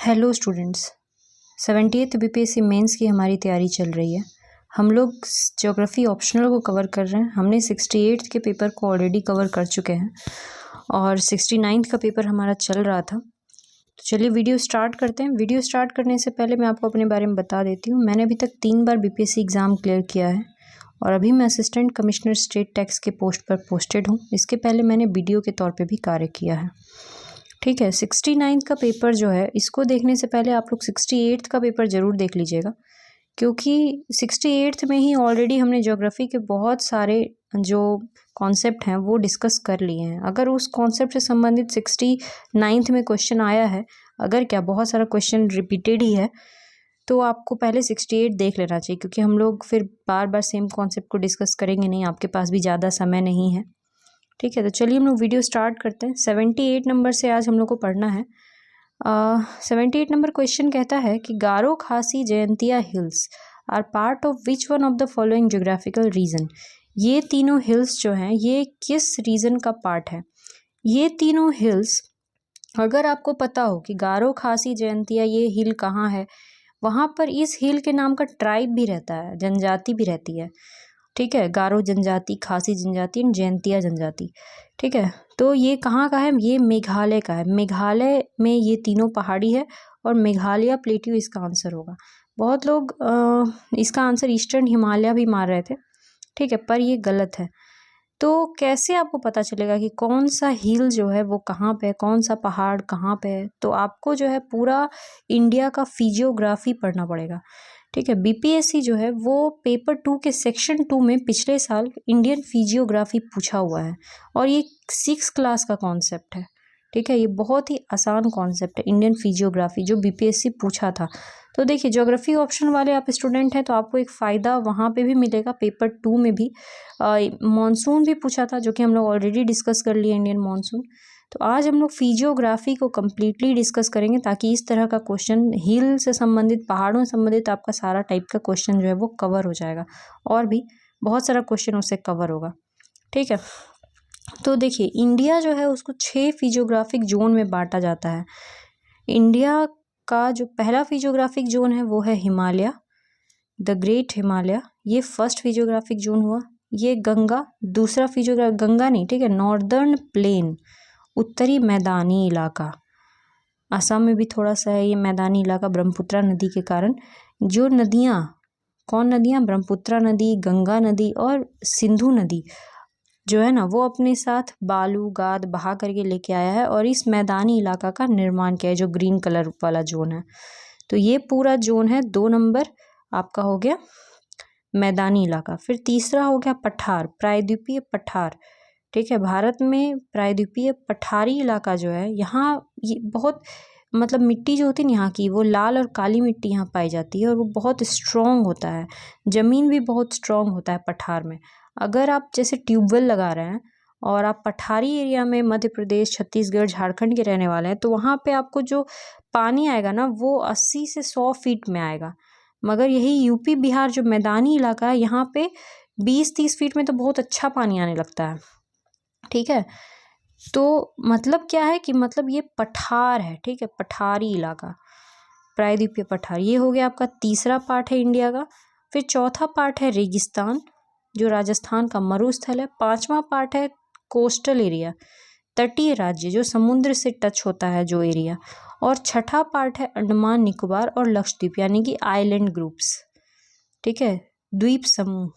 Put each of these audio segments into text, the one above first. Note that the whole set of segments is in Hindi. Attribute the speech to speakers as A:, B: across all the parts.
A: Hello students, 78th BPSC mains की हमारी तैयारी चल रही है। हम लोग ज्योग्राफी ऑप्शनल को कवर कर रहे हैं। हमने 68th के पेपर को ऑलरेडी कवर कर चुके हैं और 69th का पेपर हमारा चल रहा था। तो चलिए वीडियो स्टार्ट करते हैं। वीडियो स्टार्ट करने से पहले मैं आपको अपने बारे में बता देती हूँ। मैंने अभी तक 3 बार बीपीएससी एग्ज़ाम क्लियर किया है और अभी मैं असिस्टेंट कमिश्नर स्टेट टैक्स के पोस्ट पर पोस्टेड हूँ। इसके पहले मैंने बीडीओ के तौर पर भी कार्य किया है। ठीक है, 69 का पेपर जो है, इसको देखने से पहले आप लोग 68 का पेपर ज़रूर देख लीजिएगा, क्योंकि 68 में ही ऑलरेडी हमने ज्योग्राफी के बहुत सारे जो कॉन्सेप्ट हैं वो डिस्कस कर लिए हैं। अगर उस कॉन्सेप्ट से संबंधित 69th में क्वेश्चन आया है, अगर क्या बहुत सारा क्वेश्चन रिपीटेड ही है, तो आपको पहले 68 देख लेना चाहिए, क्योंकि हम लोग फिर बार बार सेम कॉन्सेप्ट को डिस्कस करेंगे नहीं, आपके पास भी ज़्यादा समय नहीं है। ठीक है, तो चलिए हम लोग वीडियो स्टार्ट करते हैं। 78 नंबर से आज हम लोग को पढ़ना है। 78 नंबर क्वेश्चन कहता है कि Garo Khasi Jaintia hills are part of which one of the following geographical region. ये तीनों हिल्स जो हैं ये किस रीजन का पार्ट है। ये तीनों हिल्स, अगर आपको पता हो कि गारो खासी जयंतिया ये हिल कहाँ है, वहाँ पर इस हिल के नाम का ट्राइब भी रहता है, जनजाति भी रहती है। ठीक है, गारो जनजाति, खासी जनजाति एंड जयंतिया जनजाति। ठीक है, तो ये कहाँ का है? ये मेघालय का है। मेघालय में ये तीनों पहाड़ी है और मेघालय प्लेट्यू इसका आंसर होगा। बहुत लोग इसका आंसर ईस्टर्न हिमालय भी मार रहे थे। ठीक है, पर ये गलत है। तो कैसे आपको पता चलेगा कि कौन सा हिल जो है वो कहाँ पे है, कौन सा पहाड़ कहाँ पे है? तो आपको जो है पूरा इंडिया का फिजियोग्राफी पढ़ना पड़ेगा। ठीक है, बीपीएससी जो है वो पेपर 2 के सेक्शन 2 में पिछले साल इंडियन फिजियोग्राफी पूछा हुआ है और ये 6 क्लास का कॉन्सेप्ट है। ठीक है, ये बहुत ही आसान कॉन्सेप्ट है इंडियन फिजियोग्राफी, जो बीपीएससी पूछा था। तो देखिए, ज्योग्राफी ऑप्शन वाले आप स्टूडेंट हैं तो आपको एक फ़ायदा वहाँ पे भी मिलेगा। पेपर 2 में भी मॉनसून भी पूछा था, जो कि हम लोग ऑलरेडी डिस्कस कर लिए, इंडियन मॉनसून। तो आज हम लोग फिजियोग्राफी को कम्प्लीटली डिस्कस करेंगे, ताकि इस तरह का क्वेश्चन, हिल से संबंधित, पहाड़ों से संबंधित आपका सारा टाइप का क्वेश्चन जो है वो कवर हो जाएगा और भी बहुत सारा क्वेश्चन उससे कवर होगा। ठीक है, तो देखिए, इंडिया जो है उसको 6 फिजियोग्राफिक जोन में बांटा जाता है। इंडिया का जो पहला फिजियोग्राफिक जोन है वो है हिमालय, द ग्रेट हिमालय, ये फर्स्ट फिजियोग्राफिक जोन हुआ। ये गंगा, दूसरा गंगा नहीं, ठीक है, नॉर्दर्न प्लेन, उत्तरी मैदानी इलाका। असम में भी थोड़ा सा है ये मैदानी इलाका, ब्रह्मपुत्रा नदी के कारण। जो नदियाँ, कौन नदियाँ? ब्रह्मपुत्रा नदी, गंगा नदी और सिंधु नदी जो है ना, वो अपने साथ बालू गाद बहा करके लेके आया है और इस मैदानी इलाका का निर्माण किया है, जो ग्रीन कलर वाला जोन है। तो ये पूरा जोन है। 2 नंबर आपका हो गया मैदानी इलाका। फिर तीसरा हो गया पठार, प्रायद्वीपीय पठार। ठीक है, भारत में प्रायद्वीपीय पठारी इलाका जो है, यहाँ ये बहुत, मतलब मिट्टी जो होती है यहाँ की, वो लाल और काली मिट्टी यहाँ पाई जाती है और वो बहुत स्ट्रॉन्ग होता है। ज़मीन भी बहुत स्ट्रॉन्ग होता है पठार में। अगर आप जैसे ट्यूबवेल लगा रहे हैं और आप पठारी एरिया में, मध्य प्रदेश, छत्तीसगढ़, झारखंड के रहने वाले हैं, तो वहाँ पे आपको जो पानी आएगा ना, वो 80 से 100 फीट में आएगा। मगर यही यूपी बिहार जो मैदानी इलाका है, यहाँ पे 20-30 फीट में तो बहुत अच्छा पानी आने लगता है। ठीक है, तो मतलब क्या है कि मतलब ये पठार है। ठीक है, पठारी इलाका, प्रायद्वीपीय पठार, ये हो गया आपका तीसरा पार्ट है इंडिया का। फिर चौथा पार्ट है रेगिस्तान, जो राजस्थान का मरुस्थल है। 5वां पार्ट है कोस्टल एरिया, तटीय राज्य, जो समुद्र से टच होता है जो एरिया। और छठा पार्ट है अंडमान निकोबार और लक्षद्वीप, यानी कि आइलैंड ग्रुप्स। ठीक है, द्वीप समूह,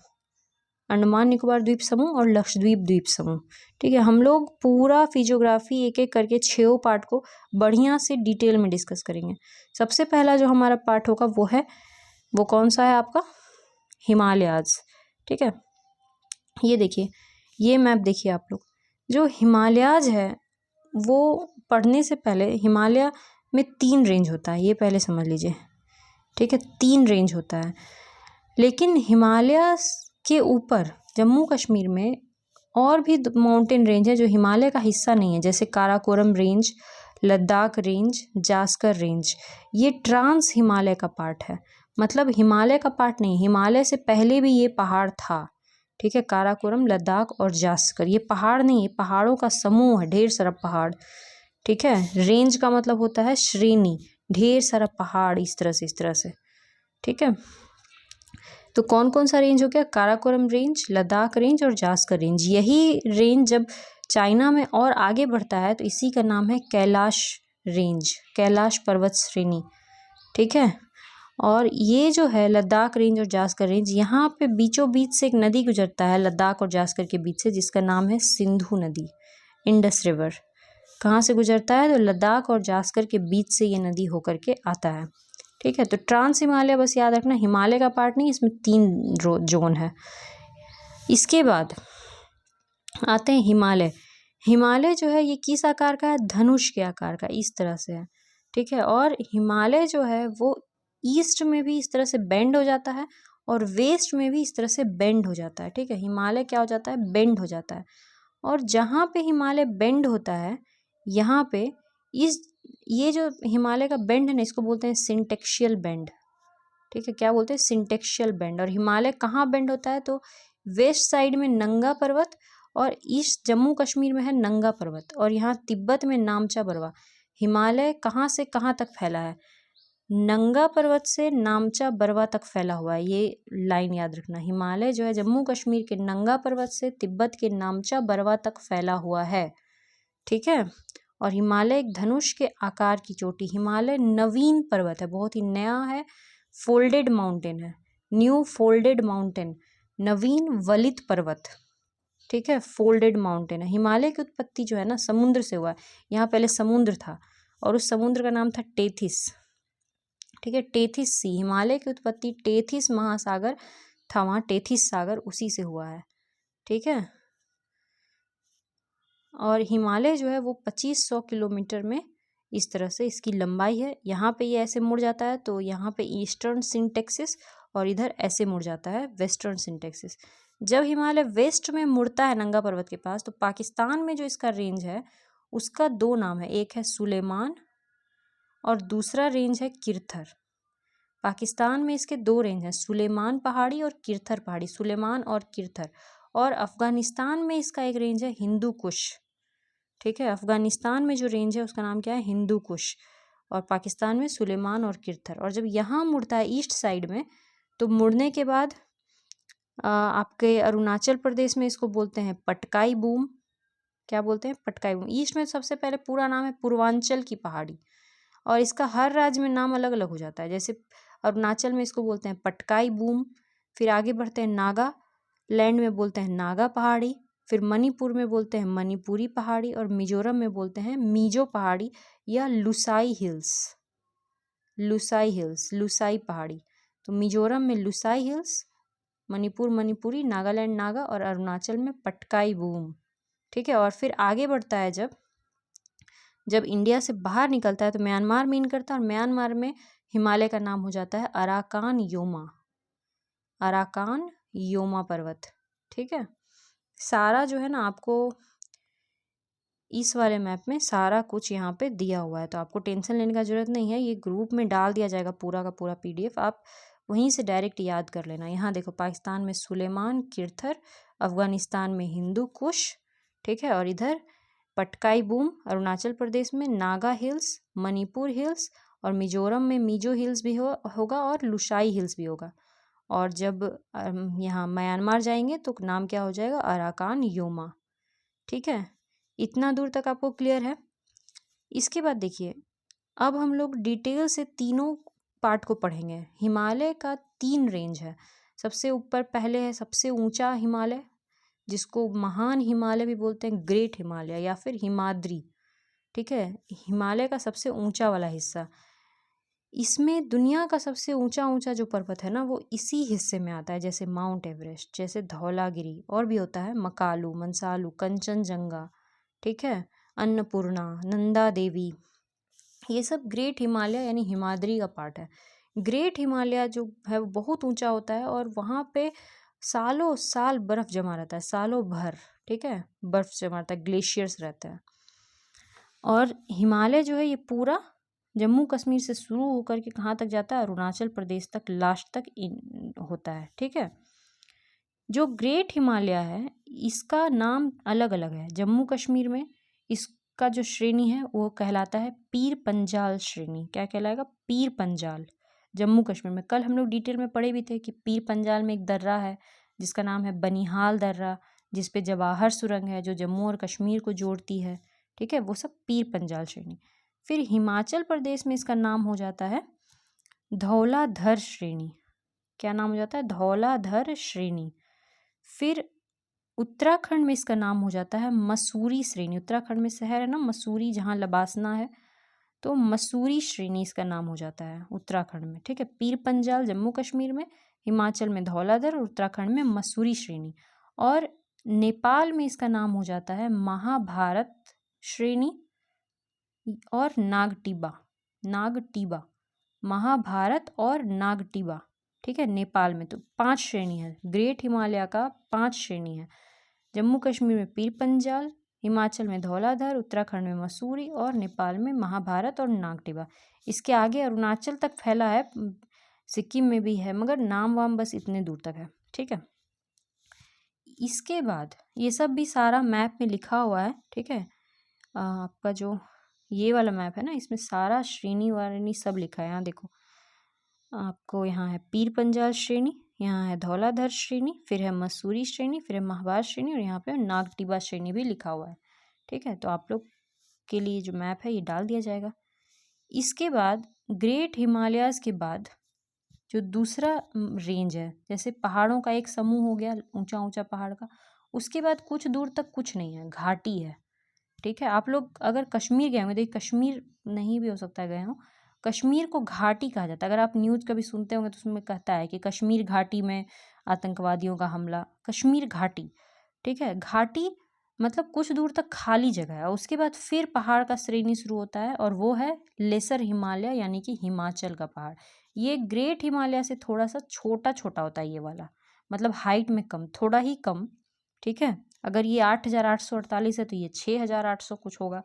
A: अंडमान निकोबार द्वीप समूह और लक्षद्वीप द्वीप समूह। ठीक है, हम लोग पूरा फिजियोग्राफी एक एक करके 6 पार्ट को बढ़िया से डिटेल में डिस्कस करेंगे। सबसे पहला जो हमारा पार्ट होगा वो कौन सा है आपका? हिमालयाज। ठीक है, ये देखिए, ये मैप देखिए आप लोग। जो हिमालयाज है वो पढ़ने से पहले, हिमालय में 3 रेंज होता है, ये पहले समझ लीजिए। ठीक है, 3 रेंज होता है, लेकिन हिमालय के ऊपर जम्मू कश्मीर में और भी माउंटेन रेंज है जो हिमालय का हिस्सा नहीं है, जैसे Karakoram range, Ladakh range, Zanskar range. ये ट्रांस हिमालय का पार्ट है, मतलब हिमालय का पार्ट नहीं, हिमालय से पहले भी ये पहाड़ था। ठीक है, काराकोरम, लद्दाख और जास्कर, ये पहाड़ नहीं, ये पहाड़ों का समूह है, ढेर सारा पहाड़। ठीक है, रेंज का मतलब होता है श्रेणी, ढेर सारा पहाड़ इस तरह से, ठीक है। तो कौन कौन सा रेंज हो गया, काराकोरम रेंज, लद्दाख रेंज और जास्कर रेंज। यही रेंज जब चाइना में और आगे बढ़ता है तो इसी का नाम है कैलाश रेंज, कैलाश पर्वत श्रेणी, ठीक है। और ये जो है लद्दाख रेंज और जास्कर रेंज, यहाँ पे बीचों बीच से एक नदी गुजरता है लद्दाख और जास्कर के बीच से, जिसका नाम है सिंधु नदी, इंडस रिवर। कहाँ से गुजरता है, तो लद्दाख और जास्कर के बीच से ये नदी होकर के आता है, ठीक है। तो ट्रांस हिमालय बस याद रखना, हिमालय का पार्ट नहीं, इसमें 3 जोन है। इसके बाद आते हैं हिमालय। हिमालय जो है ये किस आकार का है, धनुष के आकार का, इस तरह से है, ठीक है। और हिमालय जो है वो ईस्ट में भी इस तरह से बेंड हो जाता है और वेस्ट में भी इस तरह से बेंड हो जाता है, ठीक है। हिमालय क्या हो जाता है, बेंड हो जाता है। और जहाँ पे हिमालय बेंड होता है यहाँ पे ये जो हिमालय का बेंड है ना, इसको बोलते हैं सिंटेक्शियल बेंड, ठीक है। क्या बोलते हैं, सिंटेक्शियल बेंड। और हिमालय कहाँ बेंड होता है, तो वेस्ट साइड में नंगा पर्वत और ईस्ट जम्मू कश्मीर में है नंगा पर्वत, और यहाँ तिब्बत में नामचा बरवा। हिमालय कहाँ से कहाँ तक फैला है, नंगा पर्वत से नामचा बरवा तक फैला हुआ है, ये लाइन याद रखना। हिमालय जो है जम्मू कश्मीर के नंगा पर्वत से तिब्बत के नामचा बरवा तक फैला हुआ है, ठीक है। और हिमालय एक धनुष के आकार की चोटी, हिमालय नवीन पर्वत है, बहुत ही नया है, फोल्डेड माउंटेन है, न्यू फोल्डेड माउंटेन, नवीन वलित पर्वत, ठीक है, फोल्डेड माउंटेन है। हिमालय की उत्पत्ति जो है ना समुद्र से हुआ है, यहाँ पहले समुद्र था और उस समुद्र का नाम था टेथिस, ठीक है, टेथिस सी। हिमालय की उत्पत्ति टेथिस महासागर था, वहाँ टेथिस सागर, उसी से हुआ है, ठीक है। और हिमालय जो है वो 2500 किलोमीटर में इस तरह से इसकी लंबाई है। यहाँ पे ये ऐसे मुड़ जाता है तो यहाँ पे ईस्टर्न सिंटेक्सिस, और इधर ऐसे मुड़ जाता है वेस्टर्न सिंटेक्सिस। जब हिमालय वेस्ट में मुड़ता है नंगा पर्वत के पास, तो पाकिस्तान में जो इसका रेंज है उसका 2 नाम है, एक है सुलेमान और दूसरा रेंज है किरथर। पाकिस्तान में इसके 2 रेंज हैं, सुलेमान पहाड़ी और किरथर पहाड़ी, सुलेमान और किरथर। और अफगानिस्तान में इसका एक रेंज है हिंदू कुश, ठीक है। अफगानिस्तान में जो रेंज है उसका नाम क्या है, हिंदू कुश, और पाकिस्तान में सुलेमान और किरथर। और जब यहाँ मुड़ता है ईस्ट साइड में, तो मुड़ने के बाद आपके अरुणाचल प्रदेश में इसको बोलते हैं पटकाई बूम। क्या बोलते हैं, पटकाई बूम। ईस्ट में सबसे पहले पूरा नाम है पूर्वांचल की पहाड़ी, और इसका हर राज्य में नाम अलग अलग हो जाता है। जैसे अरुणाचल में इसको बोलते हैं पटकाई बूम, फिर आगे बढ़ते हैं नागा लैंड में बोलते हैं नागा पहाड़ी, फिर मणिपुर में बोलते हैं मणिपुरी पहाड़ी, और मिजोरम में बोलते हैं मिजो पहाड़ी या लुसाई हिल्स, लुसाई हिल्स, लुसाई पहाड़ी। तो मिजोरम में लुसाई हिल्स, मणिपुर मणिपुरी, नागालैंड नागा, और अरुणाचल में पटकाई बूम, ठीक है। और फिर आगे बढ़ता है जब इंडिया से बाहर निकलता है तो म्यांमार मीन करता है, और म्यांमार में हिमालय का नाम हो जाता है अराकान योमा, अराकान योमा पर्वत, ठीक है। सारा जो है ना आपको इस वाले मैप में सारा कुछ यहाँ पे दिया हुआ है, तो आपको टेंशन लेने का जरूरत नहीं है, ये ग्रुप में डाल दिया जाएगा पूरा का पूरा PDF, आप वहीं से डायरेक्ट याद कर लेना। यहाँ देखो पाकिस्तान में सुलेमान किरथर, अफगानिस्तान में हिंदू कुश, ठीक है, और इधर पटकाई बूम, अरुणाचल प्रदेश में नागा हिल्स, मणिपुर हिल्स, और मिजोरम में मिजो हिल्स भी होगा और लुसाई हिल्स भी होगा। और जब यहाँ म्यांमार जाएंगे तो नाम क्या हो जाएगा, अराकान योमा, ठीक है। इतना दूर तक आपको क्लियर है। इसके बाद देखिए अब हम लोग डिटेल से तीनों पार्ट को पढ़ेंगे। हिमालय का 3 रेंज है, सबसे ऊपर पहले है सबसे ऊंचा हिमालय, जिसको महान हिमालय भी बोलते हैं, ग्रेट हिमालय या फिर हिमाद्री, ठीक है। हिमालय का सबसे ऊंचा वाला हिस्सा, इसमें दुनिया का सबसे ऊंचा ऊंचा जो पर्वत है ना वो इसी हिस्से में आता है, जैसे माउंट एवरेस्ट, जैसे धौलागिरी, और भी होता है मकालू, मंसालू, कंचनजंगा, ठीक है, अन्नपूर्णा, नंदा देवी, ये सब ग्रेट हिमालय यानी हिमाद्री का पार्ट है। ग्रेट हिमालय जो है वो बहुत ऊंचा होता है और वहाँ पे सालों साल बर्फ जमा रहता है, सालों भर, ठीक है, बर्फ जमा रहता है, ग्लेशियर्स रहते हैं। और हिमालय जो है ये पूरा जम्मू कश्मीर से शुरू होकर के कहाँ तक जाता है, अरुणाचल प्रदेश तक लास्ट तक होता है, ठीक है। जो ग्रेट हिमालय है इसका नाम अलग अलग है। जम्मू कश्मीर में का जो श्रेणी है वो कहलाता है पीर पंजाल श्रेणी। क्या कहलाएगा? पीर पंजाल। जम्मू कश्मीर में कल हम लोग डिटेल में पढ़े भी थे कि पीर पंजाल में एक दर्रा है जिसका नाम है बनिहाल दर्रा, जिस पे जवाहर सुरंग है जो जम्मू और कश्मीर को जोड़ती है। ठीक है, वो सब पीर पंजाल श्रेणी। फिर हिमाचल प्रदेश में इसका नाम हो जाता है धौलाधर श्रेणी। क्या नाम हो जाता है? धौलाधर श्रेणी। फिर उत्तराखंड में इसका नाम हो जाता है मसूरी श्रेणी। उत्तराखंड में शहर है ना मसूरी, जहाँ लबासना है, तो मसूरी श्रेणी इसका नाम हो जाता है उत्तराखंड में। ठीक है, पीर पंजाल जम्मू कश्मीर में, हिमाचल में धौलाधर और उत्तराखंड में मसूरी श्रेणी। और नेपाल में इसका नाम हो जाता है महाभारत श्रेणी और नागटिबा। नागटिबा, महाभारत और नागटिबा। ठीक है, नेपाल में तो 5 श्रेणी है। ग्रेट हिमालय का 5 श्रेणी है। जम्मू कश्मीर में पीर पंजाल, हिमाचल में धौलाधर, उत्तराखंड में मसूरी और नेपाल में महाभारत और नागटिबा। इसके आगे अरुणाचल तक फैला है, सिक्किम में भी है, मगर नाम वाम बस इतने दूर तक है। ठीक है, इसके बाद ये सब भी सारा मैप में लिखा हुआ है। ठीक है, आपका जो ये वाला मैप है ना, इसमें सारा श्रेणी वारेणी सब लिखा है। यहाँ देखो, आपको यहाँ है पीर पंजाल श्रेणी, यहाँ है धौलाधर श्रेणी, फिर है मसूरी श्रेणी, फिर है महाभारत श्रेणी और यहाँ पे नागटिबा श्रेणी भी लिखा हुआ है। ठीक है, तो आप लोग के लिए जो मैप है ये डाल दिया जाएगा। इसके बाद ग्रेट हिमालयाज के बाद जो दूसरा रेंज है, जैसे पहाड़ों का एक समूह हो गया ऊंचा ऊंचा पहाड़ का, उसके बाद कुछ दूर तक कुछ नहीं है, घाटी है। ठीक है, आप लोग अगर कश्मीर गए होंगे, देखिए कश्मीर नहीं भी हो सकता है गए हो, कश्मीर को घाटी कहा जाता है। अगर आप न्यूज़ कभी सुनते होंगे तो उसमें कहता है कि कश्मीर घाटी में आतंकवादियों का हमला, कश्मीर घाटी। ठीक है, घाटी मतलब कुछ दूर तक खाली जगह है, उसके बाद फिर पहाड़ का श्रेणी शुरू होता है और वो है लेसर हिमालय, यानी कि हिमाचल का पहाड़। ये ग्रेट हिमालय से थोड़ा सा छोटा छोटा होता है ये वाला, मतलब हाइट में कम, थोड़ा ही कम। ठीक है, अगर ये 8,848 है तो ये 6,800 कुछ होगा,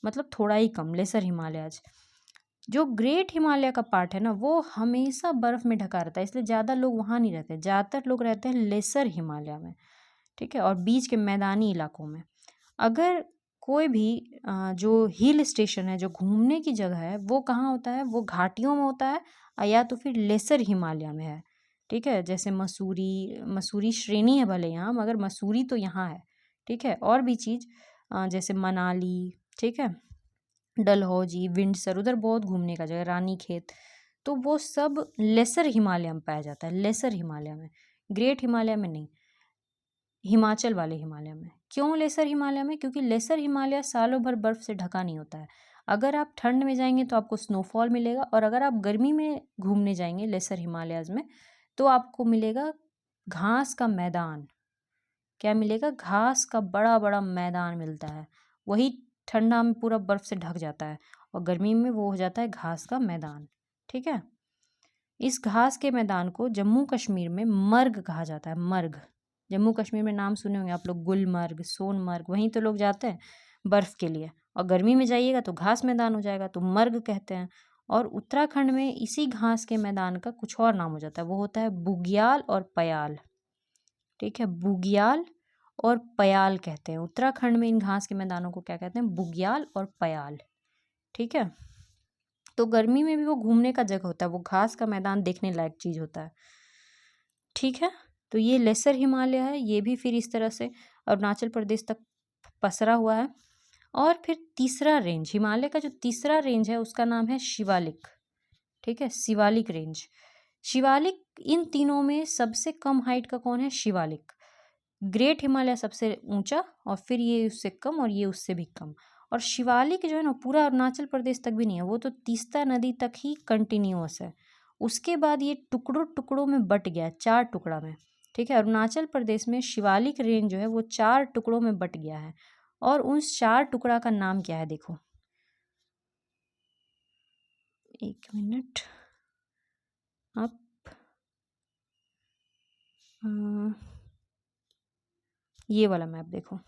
A: मतलब थोड़ा ही कम, लेसर हिमालयाज। जो ग्रेट हिमालय का पार्ट है ना, वो हमेशा बर्फ में ढका रहता है, इसलिए ज़्यादा लोग वहाँ नहीं रहते, ज़्यादातर लोग रहते हैं लेसर हिमालय में। ठीक है, और बीच के मैदानी इलाकों में। अगर कोई भी जो हिल स्टेशन है, जो घूमने की जगह है, वो कहाँ होता है? वो घाटियों में होता है या तो फिर लेसर हिमालय में है। ठीक है, जैसे मसूरी श्रेणी है भले यहाँ, मगर मसूरी तो यहाँ है। ठीक है, और भी चीज़ जैसे मनाली, ठीक है, डलहौजी, विंडसर, उधर बहुत घूमने का जगह, रानीखेत, तो वो सब लेसर हिमालय में पाया जाता है, लेसर हिमालय में, ग्रेट हिमालय में नहीं, हिमाचल वाले हिमालय में। क्यों लेसर हिमालय में? क्योंकि लेसर हिमालय सालों भर बर्फ से ढका नहीं होता है। अगर आप ठंड में जाएंगे तो आपको स्नोफॉल मिलेगा, और अगर आप गर्मी में घूमने जाएंगे लेसर हिमालयाज में तो आपको मिलेगा घास का मैदान। क्या मिलेगा? घास का बड़ा बड़ा मैदान मिलता है। वही ठंडा में पूरा बर्फ से ढक जाता है और गर्मी में वो हो जाता है घास का मैदान। ठीक है, इस घास के मैदान को जम्मू कश्मीर में मर्ग कहा जाता है, मर्ग। जम्मू कश्मीर में नाम सुने होंगे आप लोग, गुलमर्ग, सोनमर्ग, वहीं तो लोग जाते हैं बर्फ़ के लिए, और गर्मी में जाइएगा तो घास मैदान हो जाएगा, तो मर्ग कहते हैं। और उत्तराखंड में इसी घास के मैदान का कुछ और नाम हो जाता है, वो होता है बुग्याल और पयाल। ठीक है, बुग्याल और पयाल कहते हैं। उत्तराखंड में इन घास के मैदानों को क्या कहते हैं? बुग्याल और पयाल। ठीक है, तो गर्मी में भी वो घूमने का जगह होता है, वो घास का मैदान देखने लायक चीज़ होता है। ठीक है, तो ये लेसर हिमालय है, ये भी फिर इस तरह से अरुणाचल प्रदेश तक पसरा हुआ है। और फिर तीसरा रेंज, हिमालय का जो तीसरा रेंज है उसका नाम है शिवालिक। ठीक है, शिवालिक रेंज। शिवालिक, इन तीनों में सबसे कम हाइट का कौन है? शिवालिक। ग्रेट हिमालय सबसे ऊंचा, और फिर ये उससे कम, और ये उससे भी कम। और शिवालिक जो है ना, पूरा अरुणाचल प्रदेश तक भी नहीं है, वो तो तीस्ता नदी तक ही कंटिन्यूअस है। उसके बाद ये टुकड़ों टुकड़ों में बट गया, 4 टुकड़ा में। ठीक है, अरुणाचल प्रदेश में शिवालिक रेंज जो है वो 4 टुकड़ों में बट गया है। और उस 4 टुकड़ा का नाम क्या है? देखो, एक मिनट, आप ये वाला मैप देखो।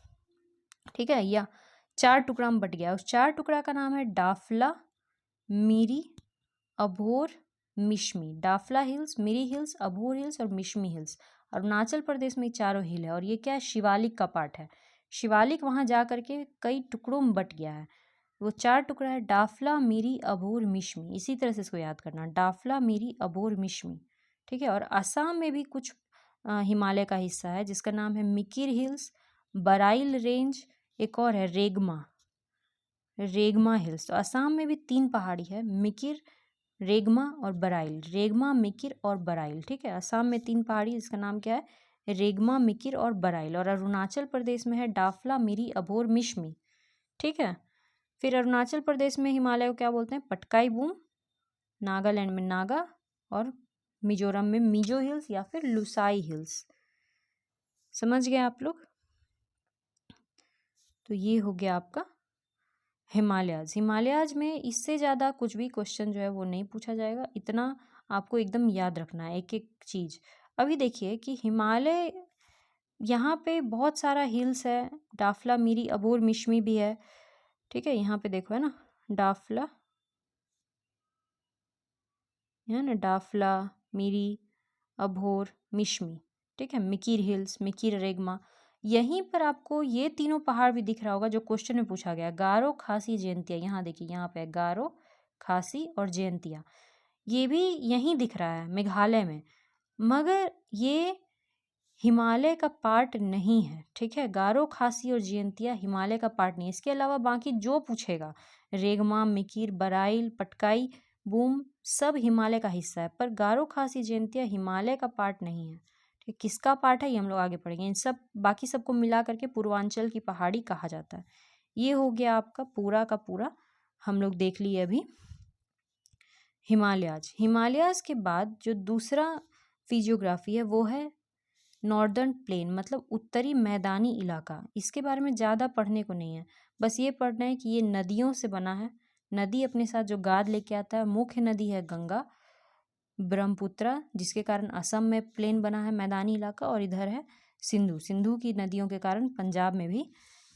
A: ठीक है, या 4 टुकड़ा में बट गया, उस 4 टुकड़ा का नाम है डाफला, मिरी, अभोर, मिशमी। डाफला हिल्स, मिरी हिल्स, अभोर हिल्स और मिशमी हिल्स। अरुणाचल प्रदेश में चारों हिल है, और ये क्या है? शिवालिक का पार्ट है। शिवालिक वहाँ जा करके कई टुकड़ों में बट गया है। वो 4 टुकड़ा है, डाफला, मिरी, अबोर, मिश्मी। इसी तरह से इसको याद करना, डाफला, मिरी, अबोर, मिश्मी। ठीक है। और असम में भी कुछ हिमालय का हिस्सा है जिसका नाम है मिकिर हिल्स, बराइल रेंज, एक और है रेगमा, रेगमा हिल्स। तो असम में भी 3 पहाड़ी है, मिकिर, रेगमा और बराइल। रेगमा, मिकिर और बराइल। ठीक है। असम में 3 पहाड़ी, इसका नाम क्या है, रेगमा, मिकिर और बराइल। और अरुणाचल प्रदेश में है डाफला, मिरी, अबोर, मिश्मी। ठीक है। फिर अरुणाचल प्रदेश में हिमालय को क्या बोलते हैं, पटकाई बूम, नागालैंड में नागा, और मिजोरम में मिजो हिल्स या फिर लुसाई हिल्स। समझ गए आप लोग। तो ये हो गया आपका हिमालयाज। हिमालयाज में इससे ज़्यादा कुछ भी क्वेश्चन जो है वो नहीं पूछा जाएगा, इतना आपको एकदम याद रखना है एक एक चीज़। अभी देखिए कि हिमालय, यहाँ पे बहुत सारा हिल्स है, डाफला, मिरी, अबोर, मिश्मी भी है। ठीक है। यहाँ पे देखो है ना, डाफला है ना, डाफला, मिरी, अबोर, मिश्मी। ठीक है। मिकिर हिल्स, मिकिर, रेगमा। यहीं पर आपको ये तीनों पहाड़ भी दिख रहा होगा जो क्वेश्चन में पूछा गया, गारो, खासी, जयंतिया। यहाँ देखिए, यहाँ पे गारो, खासी और जयंतिया, ये भी यहीं दिख रहा है मेघालय में, मगर ये हिमालय का पार्ट नहीं है। ठीक है। गारो, खासी और जयंतिया हिमालय का पार्ट नहीं है। इसके अलावा बाकी जो पूछेगा, रेगमा, मिकिर, बराइल, पटकाई बूम, सब हिमालय का हिस्सा है, पर गारो, खासी, जयंतिया हिमालय का पार्ट नहीं है। ठीक, किसका पार्ट है ये हम लोग आगे पढ़ेंगे। इन सब बाकी सबको मिला करके पूर्वांचल की पहाड़ी कहा जाता है। ये हो गया आपका पूरा का पूरा, हम लोग देख लिए अभी हिमालयाज। हिमालयाज के बाद जो दूसरा फिजियोग्राफी है वो है नॉर्दर्न प्लेन, मतलब उत्तरी मैदानी इलाका। इसके बारे में ज़्यादा पढ़ने को नहीं है, बस ये पढ़ना है कि ये नदियों से बना है। नदी अपने साथ जो गाद लेके आता है, मुख्य नदी है गंगा, ब्रह्मपुत्रा, जिसके कारण असम में प्लेन बना है, मैदानी इलाका। और इधर है सिंधु, सिंधु की नदियों के कारण पंजाब में भी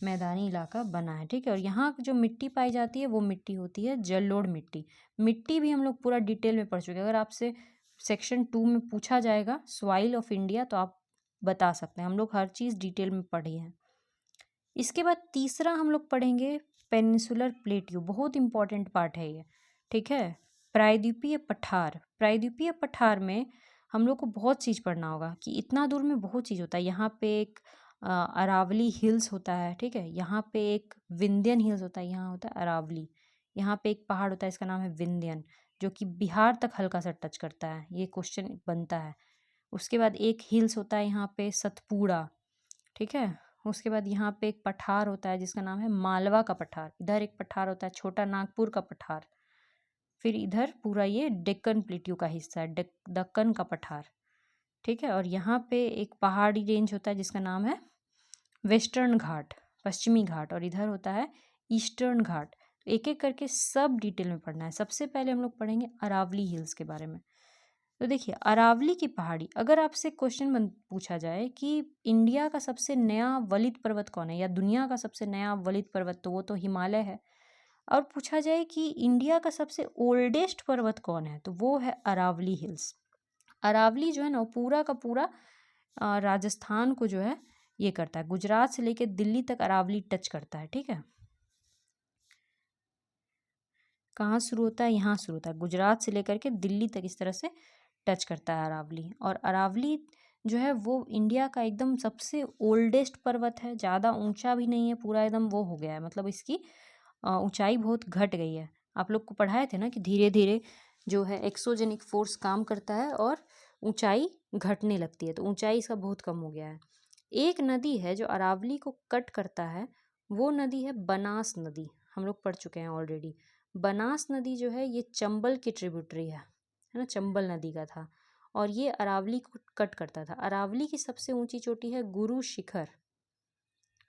A: मैदानी इलाका बना है। ठीक है। और यहाँ जो मिट्टी पाई जाती है वो मिट्टी होती है जलोढ़ मिट्टी। मिट्टी भी हम लोग पूरा डिटेल में पढ़ चुके हैं। अगर आपसे सेक्शन 2 में पूछा जाएगा सॉइल ऑफ इंडिया तो आप बता सकते हैं, हम लोग हर चीज़ डिटेल में पढ़ी है। इसके बाद तीसरा हम लोग पढ़ेंगे पेनिनसुलर प्लेट्यू, बहुत इंपॉर्टेंट पार्ट है ये। ठीक है। प्रायद्वीपीय पठार, प्रायद्वीपीय पठार में हम लोग को बहुत चीज़ पढ़ना होगा कि इतना दूर में बहुत चीज़ होता है। यहाँ पे एक अरावली हिल्स होता है। ठीक है। यहाँ पे एक विंध्यन हिल्स होता है, यहाँ होता है अरावली। यहाँ पे एक पहाड़ होता है, इसका नाम है विंध्यन, जो कि बिहार तक हल्का सा टच करता है, ये क्वेश्चन बनता है। उसके बाद एक हिल्स होता है यहाँ पे सतपुड़ा। ठीक है। उसके बाद यहाँ पे एक पठार होता है जिसका नाम है मालवा का पठार। इधर एक पठार होता है छोटा नागपुर का पठार। फिर इधर पूरा ये डेक्कन प्लेट्यू का हिस्सा है, दक्कन का पठार। ठीक है। और यहाँ पे एक पहाड़ी रेंज होता है जिसका नाम है वेस्टर्न घाट, पश्चिमी घाट। और इधर होता है ईस्टर्न घाट। एक एक करके सब डिटेल में पढ़ना है। सबसे पहले हम लोग पढ़ेंगे अरावली हिल्स के बारे में। तो देखिए, अरावली की पहाड़ी, अगर आपसे क्वेश्चन पूछा जाए कि इंडिया का सबसे नया वलित पर्वत कौन है या दुनिया का सबसे नया वलित पर्वत, तो वो तो हिमालय है। और पूछा जाए कि इंडिया का सबसे ओल्डेस्ट पर्वत कौन है, तो वो है अरावली हिल्स। अरावली जो है ना, वो पूरा का पूरा राजस्थान को जो है ये करता है, गुजरात से लेकर दिल्ली तक अरावली टच करता है। ठीक है। कहाँ शुरू होता है, यहाँ शुरू होता है, गुजरात से लेकर के दिल्ली तक इस तरह से टच करता है अरावली। और अरावली जो है वो इंडिया का एकदम सबसे ओल्डेस्ट पर्वत है, ज़्यादा ऊंचा भी नहीं है, पूरा एकदम वो हो गया है, मतलब इसकी ऊंचाई बहुत घट गई है। आप लोग को पढ़ाए थे ना कि धीरे धीरे जो है एक्सोजेनिक फोर्स काम करता है और ऊंचाई घटने लगती है, तो ऊंचाई इसका बहुत कम हो गया है। एक नदी है जो अरावली को कट करता है, वो नदी है बनास नदी, हम लोग पढ़ चुके हैं ऑलरेडी। बनास नदी जो है ये चंबल की ट्रिब्यूटरी है ना, चंबल नदी का था, और ये अरावली को कट करता था। अरावली की सबसे ऊंची चोटी है गुरु शिखर।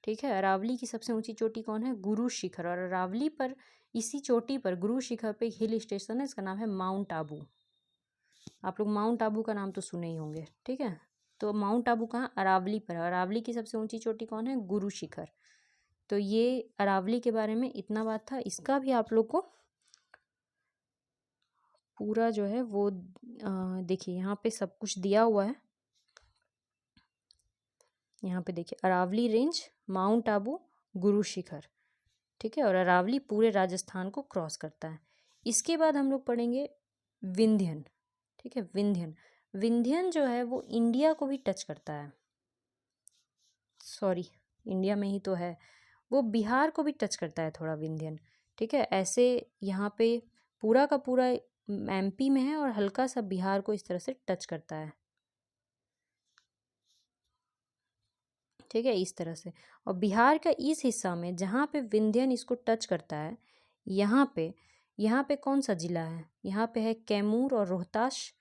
A: ठीक है। अरावली की सबसे ऊंची चोटी कौन है, गुरु शिखर। और अरावली पर, इसी चोटी पर, गुरु शिखर पे एक हिल स्टेशन है, इसका नाम है माउंट आबू। आप लोग माउंट आबू का नाम तो सुने ही होंगे। ठीक है। तो माउंट आबू कहाँ, अरावली पर है। अरावली की सबसे ऊंची चोटी कौन है, गुरु शिखर। तो ये अरावली के बारे में इतना बात था। इसका भी आप लोग को पूरा जो है वो देखिए यहाँ पे सब कुछ दिया हुआ है, यहाँ पे देखिए अरावली रेंज, माउंट आबू, गुरु शिखर, ठीक है, और अरावली पूरे राजस्थान को क्रॉस करता है। इसके बाद हम लोग पढ़ेंगे विंध्यन, ठीक है, विंध्यन। विंध्यन जो है वो इंडिया को भी टच करता है, सॉरी इंडिया में ही तो है, वो बिहार को भी टच करता है थोड़ा विंध्यन, ठीक है। ऐसे यहाँ पे पूरा का पूरा एमपी में है और हल्का सा बिहार को इस तरह से टच करता है, ठीक है, इस तरह से। और बिहार का इस हिस्सा में जहाँ पे विंध्यन इसको टच करता है, यहाँ पे कौन सा जिला है, यहाँ पे है कैमूर और रोहतास।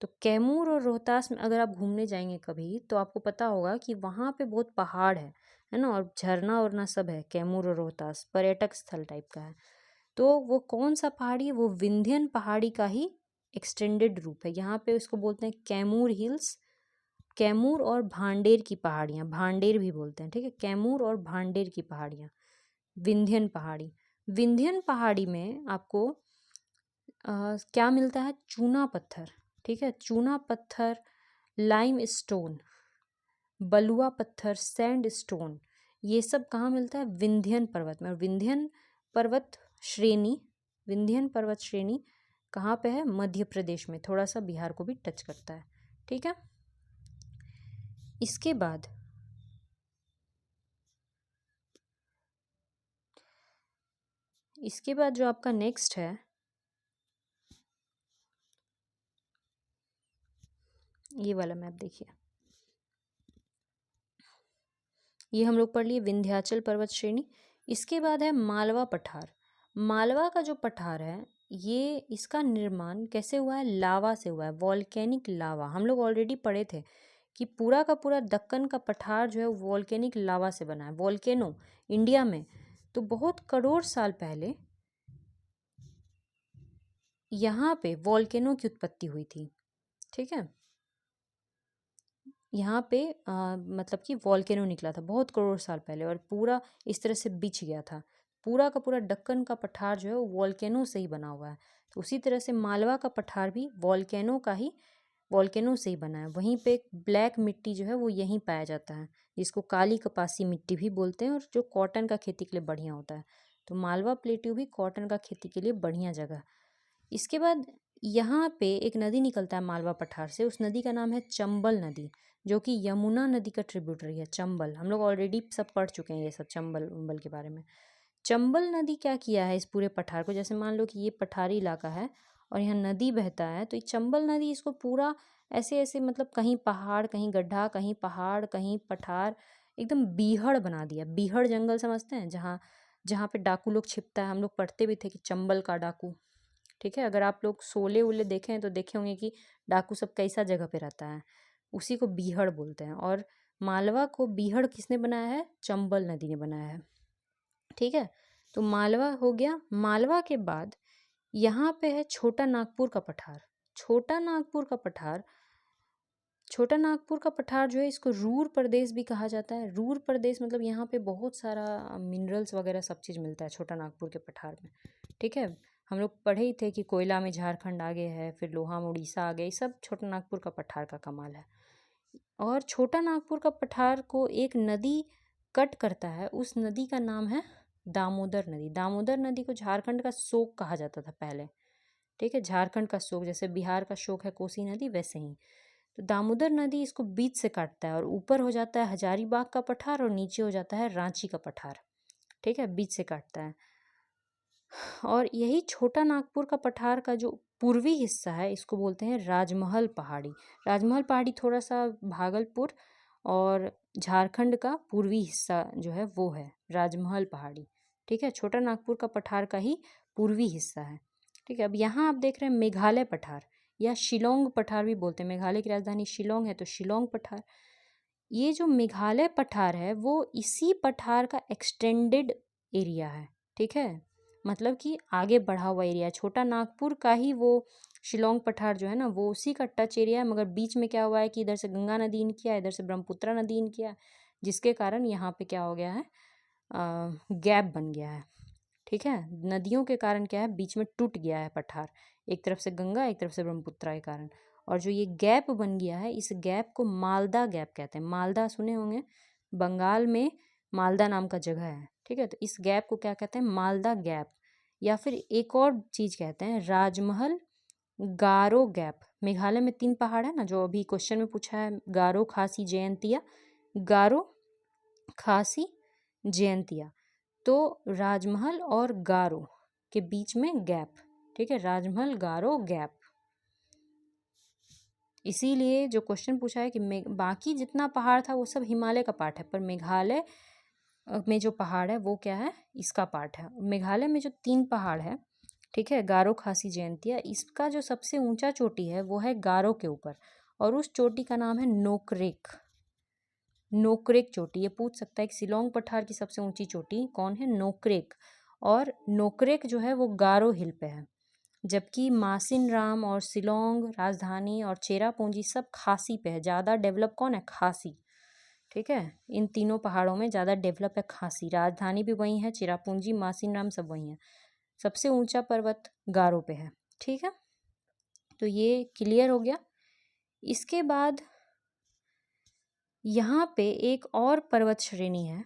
A: तो कैमूर और रोहतास में अगर आप घूमने जाएंगे कभी तो आपको पता होगा कि वहाँ पे बहुत पहाड़ है ना, और झरना वरना सब है। कैमूर और रोहतास पर्यटक स्थल टाइप का है। तो वो कौन सा पहाड़ी है, वो विंध्यन पहाड़ी का ही एक्सटेंडेड रूप है। यहाँ पे उसको बोलते हैं कैमूर हिल्स, कैमूर और भांडेर की पहाड़ियाँ, भांडेर भी बोलते हैं, ठीक है, कैमूर और भांडेर की पहाड़ियाँ, विंध्यन पहाड़ी। विंध्यन पहाड़ी में आपको क्या मिलता है, चूना पत्थर, ठीक है, चूना पत्थर, लाइम स्टोन, बलुआ पत्थर, सैंड स्टोन, ये सब कहाँ मिलता है, विंध्यन पर्वत में। और विंध्यन पर्वत श्रेणी, विंध्यन पर्वत श्रेणी कहाँ पे है, मध्य प्रदेश में, थोड़ा सा बिहार को भी टच करता है, ठीक है। इसके बाद जो आपका नेक्स्ट है, ये वाला मैप देखिए, ये हम लोग पढ़ लिए विंध्याचल पर्वत श्रेणी। इसके बाद है मालवा पठार। मालवा का जो पठार है ये, इसका निर्माण कैसे हुआ है, लावा से हुआ है, वॉल्केनिक लावा। हम लोग ऑलरेडी पढ़े थे कि पूरा का पूरा दक्कन का पठार जो है वो वॉल्केनिक लावा से बना है, वॉल्केनो इंडिया में। तो बहुत करोड़ साल पहले यहाँ पे वॉल्केनो की उत्पत्ति हुई थी, ठीक है। यहाँ पे मतलब कि वॉल्केनो निकला था बहुत करोड़ साल पहले और पूरा इस तरह से बिछ गया था। पूरा का पूरा दक्कन का पठार जो है वो वॉल्केनो से ही बना हुआ है। तो उसी तरह से मालवा का पठार भी वॉल्केनो से ही बना है। वहीं पे एक ब्लैक मिट्टी जो है वो यहीं पाया जाता है, जिसको काली कपासी मिट्टी भी बोलते हैं, और जो कॉटन का खेती के लिए बढ़िया होता है। तो मालवा प्लेट्यू भी कॉटन का खेती के लिए बढ़िया जगह। इसके बाद यहाँ पे एक नदी निकलता है मालवा पठार से, उस नदी का नाम है चंबल नदी, जो कि यमुना नदी का ट्रिब्यूटरी है। चंबल हम लोग ऑलरेडी सब पढ़ चुके हैं, ये सब चंबल उंबल के बारे में। चंबल नदी क्या किया है इस पूरे पठार को, जैसे मान लो कि ये पठारी इलाका है और यहाँ नदी बहता है, तो ये चंबल नदी इसको पूरा ऐसे ऐसे मतलब कहीं पहाड़ कहीं गड्ढा, कहीं पहाड़ कहीं पठार, एकदम बीहड़ बना दिया। बीहड़ जंगल समझते हैं, जहाँ जहाँ पे डाकू लोग छिपता है। हम लोग पढ़ते भी थे कि चंबल का डाकू, ठीक है। अगर आप लोग शोले वोले देखें तो देखे होंगे कि डाकू सब कैसा जगह पे रहता है, उसी को बीहड़ बोलते हैं। और मालवा को बीहड़ किसने बनाया है, चंबल नदी ने बनाया है, ठीक है। तो मालवा हो गया। मालवा के बाद यहाँ पे है छोटा नागपुर का पठार। छोटा नागपुर का पठार, छोटा नागपुर का पठार जो है इसको रूर प्रदेश भी कहा जाता है। रूर प्रदेश मतलब यहाँ पे बहुत सारा मिनरल्स वगैरह सब चीज़ मिलता है छोटा नागपुर के पठार में, ठीक है। हम लोग पढ़े ही थे कि कोयला में झारखंड आगे है, फिर लोहा में उड़ीसा आ गया, ये सब छोटा नागपुर का पठार का कमाल है। और छोटा नागपुर का पठार को एक नदी कट करता है, उस नदी का नाम है दामोदर नदी। दामोदर नदी को झारखंड का शोक कहा जाता था पहले, ठीक है, झारखंड का शोक, जैसे बिहार का शोक है कोसी नदी, वैसे ही। तो दामोदर नदी इसको बीच से काटता है और ऊपर हो जाता है हजारीबाग का पठार और नीचे हो जाता है रांची का पठार, ठीक है, बीच से काटता है। और यही छोटा नागपुर का पठार का जो पूर्वी हिस्सा है इसको बोलते हैं राजमहल पहाड़ी। राजमहल पहाड़ी थोड़ा सा भागलपुर और झारखंड का पूर्वी हिस्सा जो है वो है राजमहल पहाड़ी, ठीक है। छोटा नागपुर का पठार का ही पूर्वी हिस्सा है, ठीक है। अब यहाँ आप देख रहे हैं मेघालय पठार या शिलोंग पठार भी बोलते हैं। मेघालय की राजधानी शिलोंग है तो शिलोंग पठार। ये जो मेघालय पठार है वो इसी पठार का एक्सटेंडेड एरिया है, ठीक है, मतलब कि आगे बढ़ा हुआ एरिया। छोटा नागपुर का ही वो शिलोंग पठार जो है ना वो उसी का टच एरिया है, मगर बीच में क्या हुआ है कि इधर से गंगा नदी इन किया, इधर से ब्रह्मपुत्रा नदी इन किया, जिसके कारण यहाँ पे क्या हो गया है, गैप बन गया है, ठीक है। नदियों के कारण क्या है, बीच में टूट गया है पठार, एक तरफ से गंगा एक तरफ से ब्रह्मपुत्रा के कारण। और जो ये गैप बन गया है, इस गैप को मालदा गैप कहते हैं। मालदा सुने होंगे, बंगाल में मालदा नाम का जगह है, ठीक है। तो इस गैप को क्या कहते हैं, मालदा गैप, या फिर एक और चीज कहते हैं राजमहल गारो गैप। मेघालय में 3 पहाड़ है ना, जो अभी क्वेश्चन में पूछा है, गारो, खासी, जयंतिया। गारो, खासी, जयंतिया। तो राजमहल और गारो के बीच में गैप, ठीक है, राजमहल गारो गैप। इसीलिए जो क्वेश्चन पूछा है कि बाकी जितना पहाड़ था वो सब हिमालय का पार्ट है, पर मेघालय में जो पहाड़ है वो क्या है, इसका पार्ट है। मेघालय में जो 3 पहाड़ है, ठीक है, गारो, खासी, जयंतिया, इसका जो सबसे ऊंचा चोटी है वो है गारो के ऊपर, और उस चोटी का नाम है नोकरेक। नोकरेक चोटी। ये पूछ सकता है कि शिलोंग पठार की सबसे ऊंची चोटी कौन है, नोकरेक। और नोकरेक जो है वो गारो हिल पे है, जबकि मासिनराम और शिलोंग राजधानी और चेरापूंजी सब खासी पे है। ज़्यादा डेवलप कौन है, खासी, ठीक है। इन तीनों पहाड़ों में ज़्यादा डेवलप है खासी। राजधानी भी वही है, चेरापूंजी, मासिनराम सब वही है। सबसे ऊंचा पर्वत गारो पे है, ठीक है। तो ये क्लियर हो गया। इसके बाद यहाँ पे एक और पर्वत श्रेणी है,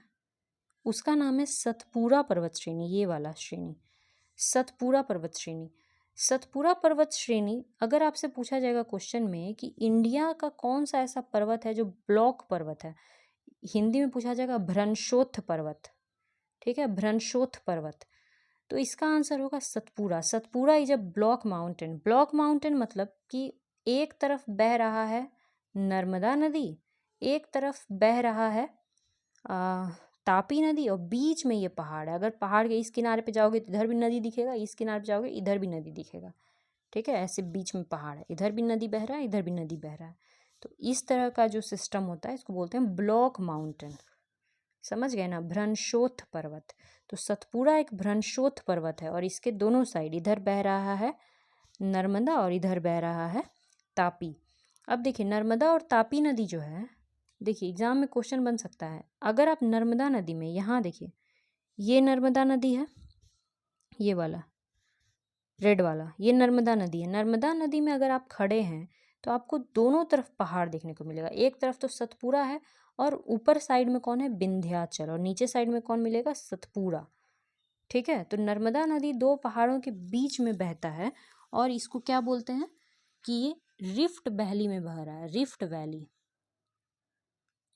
A: उसका नाम है सतपुरा पर्वत श्रेणी। ये वाला श्रेणी, सतपुरा पर्वत श्रेणी। सतपुरा पर्वत श्रेणी, अगर आपसे पूछा जाएगा क्वेश्चन में कि इंडिया का कौन सा ऐसा पर्वत है जो ब्लॉक पर्वत है, हिंदी में पूछा जाएगा भ्रंशोत्थ पर्वत, ठीक है, भ्रंशोत्थ पर्वत, तो इसका आंसर होगा Satpura. Satpura is a block mountain. Block mountain मतलब कि एक तरफ बह रहा है नर्मदा नदी, एक तरफ बह रहा है तापी नदी, और बीच में ये पहाड़ है। अगर पहाड़ के इस किनारे पे जाओगे तो इधर भी नदी दिखेगा, इस किनारे पे जाओगे इधर भी नदी दिखेगा, ठीक है। ऐसे बीच में पहाड़ है, इधर भी नदी बह रहा है, इधर भी नदी बह रहा है। तो इस तरह का जो सिस्टम होता है इसको बोलते हैं ब्लॉक माउंटेन। समझ गए ना, भ्रंशोत्थ पर्वत। तो सतपुरा एक भ्रंशोत्थ पर्वत है, और इसके दोनों साइड, इधर बह रहा है नर्मदा और इधर बह रहा है तापी। अब देखिए नर्मदा और तापी नदी जो है, देखिए एग्जाम में क्वेश्चन बन सकता है। अगर आप नर्मदा नदी में, यहाँ देखिए ये नर्मदा नदी है, ये वाला रेड वाला, ये नर्मदा नदी है। नर्मदा नदी में अगर आप खड़े हैं तो आपको दोनों तरफ पहाड़ देखने को मिलेगा। एक तरफ तो सतपुरा है, और ऊपर साइड में कौन है, विंध्याचल, और नीचे साइड में कौन मिलेगा, सतपुरा, ठीक है। तो नर्मदा नदी 2 पहाड़ों के बीच में बहता है, और इसको क्या बोलते हैं कि ये रिफ्ट वैली में बह रहा है, रिफ्ट वैली।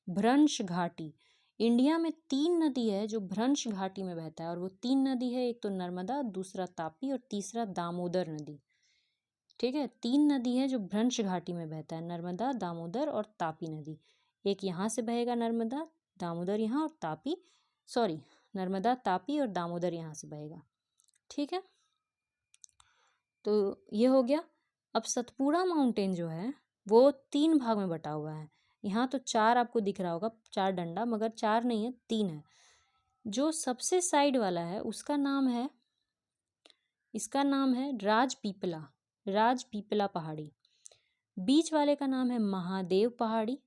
A: भ्रंश घाटी, इंडिया में 3 नदी है जो भ्रंश घाटी में बहता है, और वो 3 नदी है, एक तो नर्मदा, दूसरा तापी, और तीसरा दामोदर नदी, ठीक है। 3 नदी है जो भ्रंश घाटी में बहता है, नर्मदा, दामोदर और तापी नदी। एक यहाँ से बहेगा नर्मदा, दामोदर यहाँ, और तापी, सॉरी, नर्मदा, तापी और दामोदर यहाँ से बहेगा, ठीक है। तो ये हो गया। अब सतपुरा माउंटेन जो है वो 3 भाग में बटा हुआ है। यहाँ तो 4 आपको दिख रहा होगा, 4 डंडा, मगर 4 नहीं है, 3 है। जो सबसे साइड वाला है उसका नाम है, इसका नाम है राजपीपला, राजपीपला पहाड़ी। बीच वाले का नाम है महादेव पहाड़ी,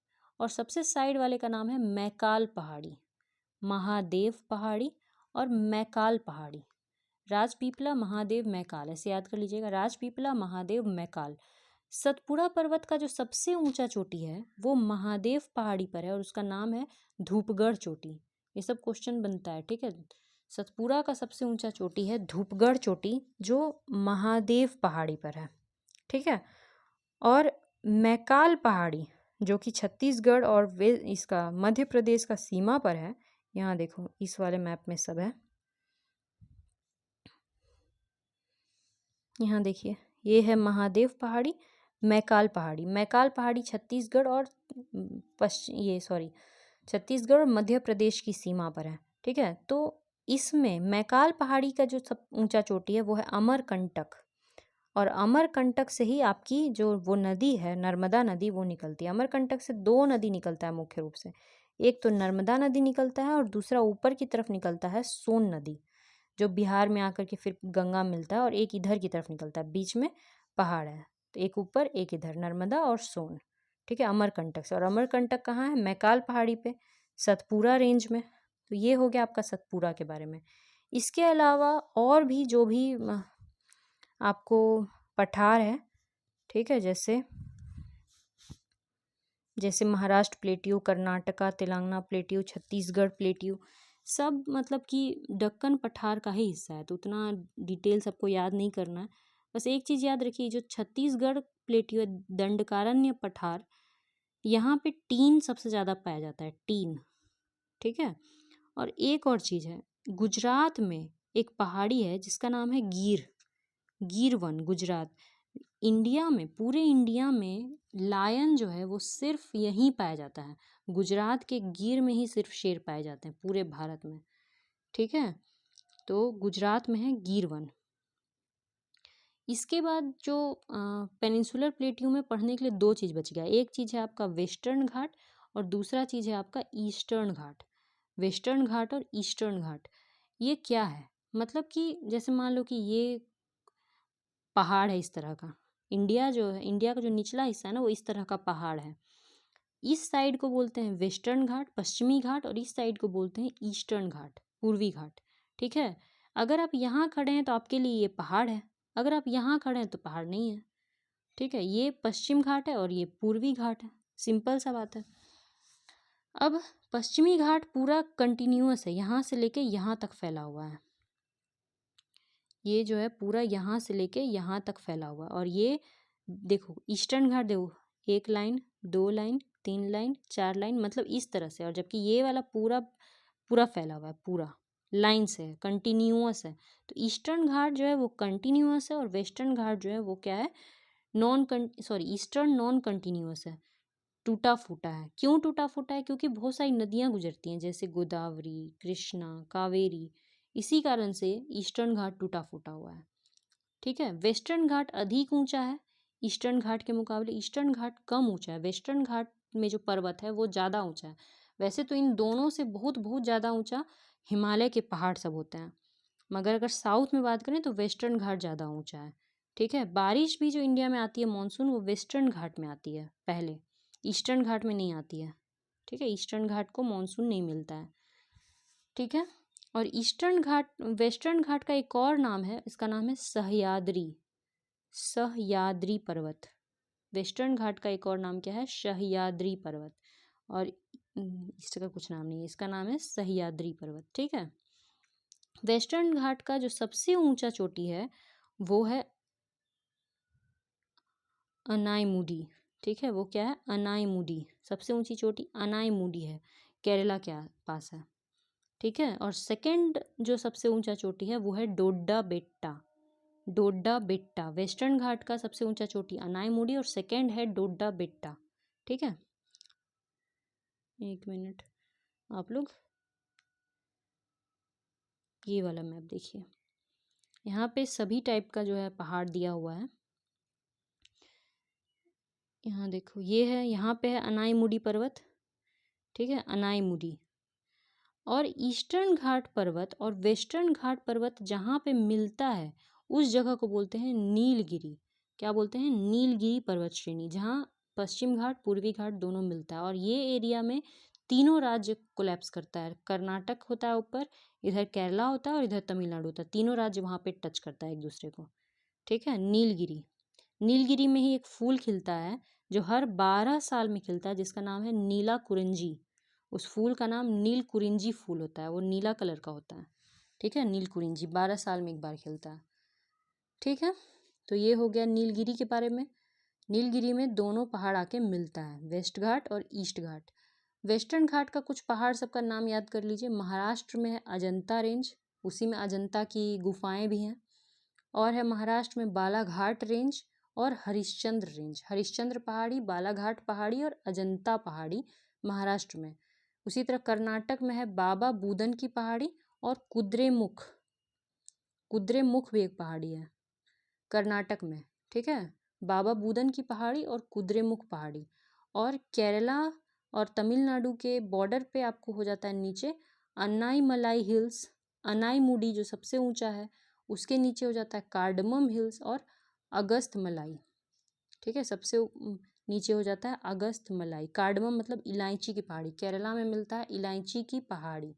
A: और सबसे साइड वाले का नाम है मैकाल पहाड़ी। महादेव पहाड़ी और मैकाल पहाड़ी, राजपीपला, महादेव, मैकाल, ऐसे याद कर लीजिएगा, राजपीपला, महादेव, मैकाल। सतपुरा पर्वत का जो सबसे ऊंचा चोटी है वो महादेव पहाड़ी पर है, और उसका नाम है धूपगढ़ चोटी। ये सब क्वेश्चन बनता है, ठीक है। सतपुरा का सबसे ऊंचा चोटी है धूपगढ़ चोटी, जो महादेव पहाड़ी पर है, ठीक है। और मैकाल पहाड़ी जो कि छत्तीसगढ़ और वे इसका मध्य प्रदेश का सीमा पर है, यहाँ देखो इस वाले मैप में सब है, यहाँ देखिए ये है महादेव पहाड़ी, मैकाल पहाड़ी। मैकाल पहाड़ी छत्तीसगढ़ और छत्तीसगढ़ और मध्य प्रदेश की सीमा पर है, ठीक है। तो इसमें मैकाल पहाड़ी का जो सब ऊंचा चोटी है वो है अमरकंटक, और अमरकंटक से ही आपकी जो वो नदी है नर्मदा नदी वो निकलती है। अमरकंटक से 2 नदी निकलता है मुख्य रूप से, एक तो नर्मदा नदी निकलता है, और दूसरा ऊपर की तरफ निकलता है सोन नदी, जो बिहार में आकर के फिर गंगा मिलता है, और एक इधर की तरफ निकलता है, बीच में पहाड़ है, तो एक ऊपर एक इधर, नर्मदा और सोन, ठीक है, अमरकंटक से। और अमरकंटक कहाँ है, मैकाल पहाड़ी पे, सतपुरा रेंज में। तो ये हो गया आपका सतपुरा के बारे में। इसके अलावा और भी जो भी आपको पठार है, ठीक है, जैसे जैसे Maharashtra plateau, Karnataka, Telangana plateau, Chhattisgarh plateau, सब मतलब कि दक्कन पठार का ही हिस्सा है। तो उतना डिटेल सबको याद नहीं करना है। बस एक चीज़ याद रखिए, जो छत्तीसगढ़ प्लेट्यू है, दंडकारण्य पठार, यहाँ पे टीन सबसे ज़्यादा पाया जाता है, टीन। ठीक है। और एक और चीज़ है, गुजरात में एक पहाड़ी है जिसका नाम है गिर, गिर वन, गुजरात। इंडिया में, पूरे इंडिया में लायन जो है वो सिर्फ यहीं पाया जाता है, गुजरात के गिर में ही सिर्फ शेर पाए जाते हैं पूरे भारत में। ठीक है। तो गुजरात में है गिर वन। इसके बाद जो पेनिनसुलर प्लेट्यू में पढ़ने के लिए दो चीज़ बच गया। एक चीज़ है आपका वेस्टर्न घाट और दूसरा चीज़ है आपका ईस्टर्न घाट। वेस्टर्न घाट और ईस्टर्न घाट, ये क्या है? मतलब कि जैसे मान लो कि ये पहाड़ है इस तरह का, इंडिया जो है, इंडिया का जो निचला हिस्सा है ना, वो इस तरह का पहाड़ है। इस साइड को बोलते हैं वेस्टर्न घाट, पश्चिमी घाट, और इस साइड को बोलते हैं ईस्टर्न घाट, पूर्वी घाट। ठीक है। अगर आप यहाँ खड़े हैं तो आपके लिए ये पहाड़ है, अगर आप यहाँ खड़े हैं तो पहाड़ नहीं है। ठीक है। ये पश्चिम घाट है और ये पूर्वी घाट है, सिंपल सा बात है। अब पश्चिमी घाट पूरा कंटिन्यूअस है, यहाँ से लेके यहाँ तक फैला हुआ है। ये जो है पूरा यहाँ से लेके यहाँ तक फैला हुआ है। और ये देखो ईस्टर्न घाट, देखो एक लाइन, दो लाइन, तीन लाइन, चार लाइन, मतलब इस तरह से। और जबकि ये वाला पूरा पूरा फैला हुआ है, पूरा लाइन से है, कंटिन्यूअस है। तो ईस्टर्न घाट जो है वो कंटिन्यूअस है और वेस्टर्न घाट जो है वो क्या है, ईस्टर्न नॉन कंटिन्यूअस है, टूटा फूटा है। क्यों टूटा फूटा है? क्योंकि बहुत सारी नदियाँ गुजरती हैं, जैसे गोदावरी, कृष्णा, कावेरी। इसी कारण से ईस्टर्न घाट टूटा फूटा हुआ है। ठीक है। वेस्टर्न घाट अधिक ऊंचा है ईस्टर्न घाट के मुकाबले, ईस्टर्न घाट कम ऊंचा है। वेस्टर्न घाट में जो पर्वत है वो ज़्यादा ऊंचा है। वैसे तो इन दोनों से बहुत बहुत ज़्यादा ऊंचा हिमालय के पहाड़ सब होते हैं, मगर अगर साउथ में बात करें तो वेस्टर्न घाट ज़्यादा ऊंचा है। ठीक है। बारिश भी जो इंडिया में आती है मानसून, वो वेस्टर्न घाट में आती है पहले, ईस्टर्न घाट में नहीं आती है। ठीक है। ईस्टर्न घाट को मानसून नहीं मिलता है। ठीक है। और ईस्टर्न घाट, वेस्टर्न घाट का एक और नाम है, इसका नाम है सह्याद्री, सह्याद्री पर्वत। वेस्टर्न घाट का एक और नाम क्या है? सह्याद्री पर्वत। और इसका कुछ नाम नहीं है, इसका नाम है सह्याद्री पर्वत। ठीक है। वेस्टर्न घाट का जो सबसे ऊंचा चोटी है वो है अनाईमुडी। ठीक है। वो क्या है? अनाईमुडी। सबसे ऊंची चोटी अनाईमुडी है, केरला के पास है। ठीक है। और सेकंड जो सबसे ऊंचा चोटी है वो है डोड्डा बेट्टा, डोड्डा बेट्टा। वेस्टर्न घाट का सबसे ऊंचा चोटी अनाईमुडी और सेकंड है डोड्डा बेट्टा। ठीक है। एक मिनट, आप लोग ये वाला मैप देखिए, यहाँ पे सभी टाइप का जो है पहाड़ दिया हुआ है। यहाँ देखो, ये है, यहाँ पे है अनाईमुडी पर्वत। ठीक है, अनाईमुडी। और ईस्टर्न घाट पर्वत और वेस्टर्न घाट पर्वत जहाँ पे मिलता है उस जगह को बोलते हैं नीलगिरी। क्या बोलते हैं? नीलगिरी पर्वत श्रेणी, जहाँ पश्चिम घाट पूर्वी घाट दोनों मिलता है। और ये एरिया में तीनों राज्य कोलैप्स करता है। कर्नाटक होता है ऊपर, इधर केरला होता है और इधर तमिलनाडु होता है। तीनों राज्य वहाँ पे टच करता है एक दूसरे को। ठीक है। नीलगिरी, नीलगिरी में ही एक फूल खिलता है जो हर 12 साल में खिलता है, जिसका नाम है नीला कुरिंजी। उस फूल का नाम नील कुरिंजी फूल होता है, वो नीला कलर का होता है। ठीक है। नील कुरिंजी 12 साल में एक बार खिलता है। ठीक है। तो ये हो गया नीलगिरी के बारे में। नीलगिरी में दोनों पहाड़ आके मिलता है, वेस्ट घाट और ईस्ट घाट। वेस्टर्न घाट का कुछ पहाड़ सबका नाम याद कर लीजिए। महाराष्ट्र में है अजंता रेंज, उसी में अजंता की गुफाएं भी हैं। और है महाराष्ट्र में बालाघाट रेंज और हरिश्चंद्र रेंज। हरिश्चंद्र पहाड़ी, बालाघाट पहाड़ी और अजंता पहाड़ी महाराष्ट्र में। उसी तरह कर्नाटक में है बाबा बूदन की पहाड़ी और कुद्रेमुख, कुद्रेमुख भी एक पहाड़ी है कर्नाटक में। ठीक है। बाबा बूदन की पहाड़ी और कुद्रेमुख पहाड़ी। और केरला और तमिलनाडु के बॉर्डर पे आपको हो जाता है नीचे अन्नाईमलाई हिल्स, अनाईमुडी जो सबसे ऊंचा है, उसके नीचे हो जाता है कार्डमम हिल्स और अगस्त मलाई। ठीक है। सबसे नीचे हो जाता है अगस्त मलाई। कार्डमम मतलब इलायची की पहाड़ी, केरला में मिलता है इलायची की पहाड़ी।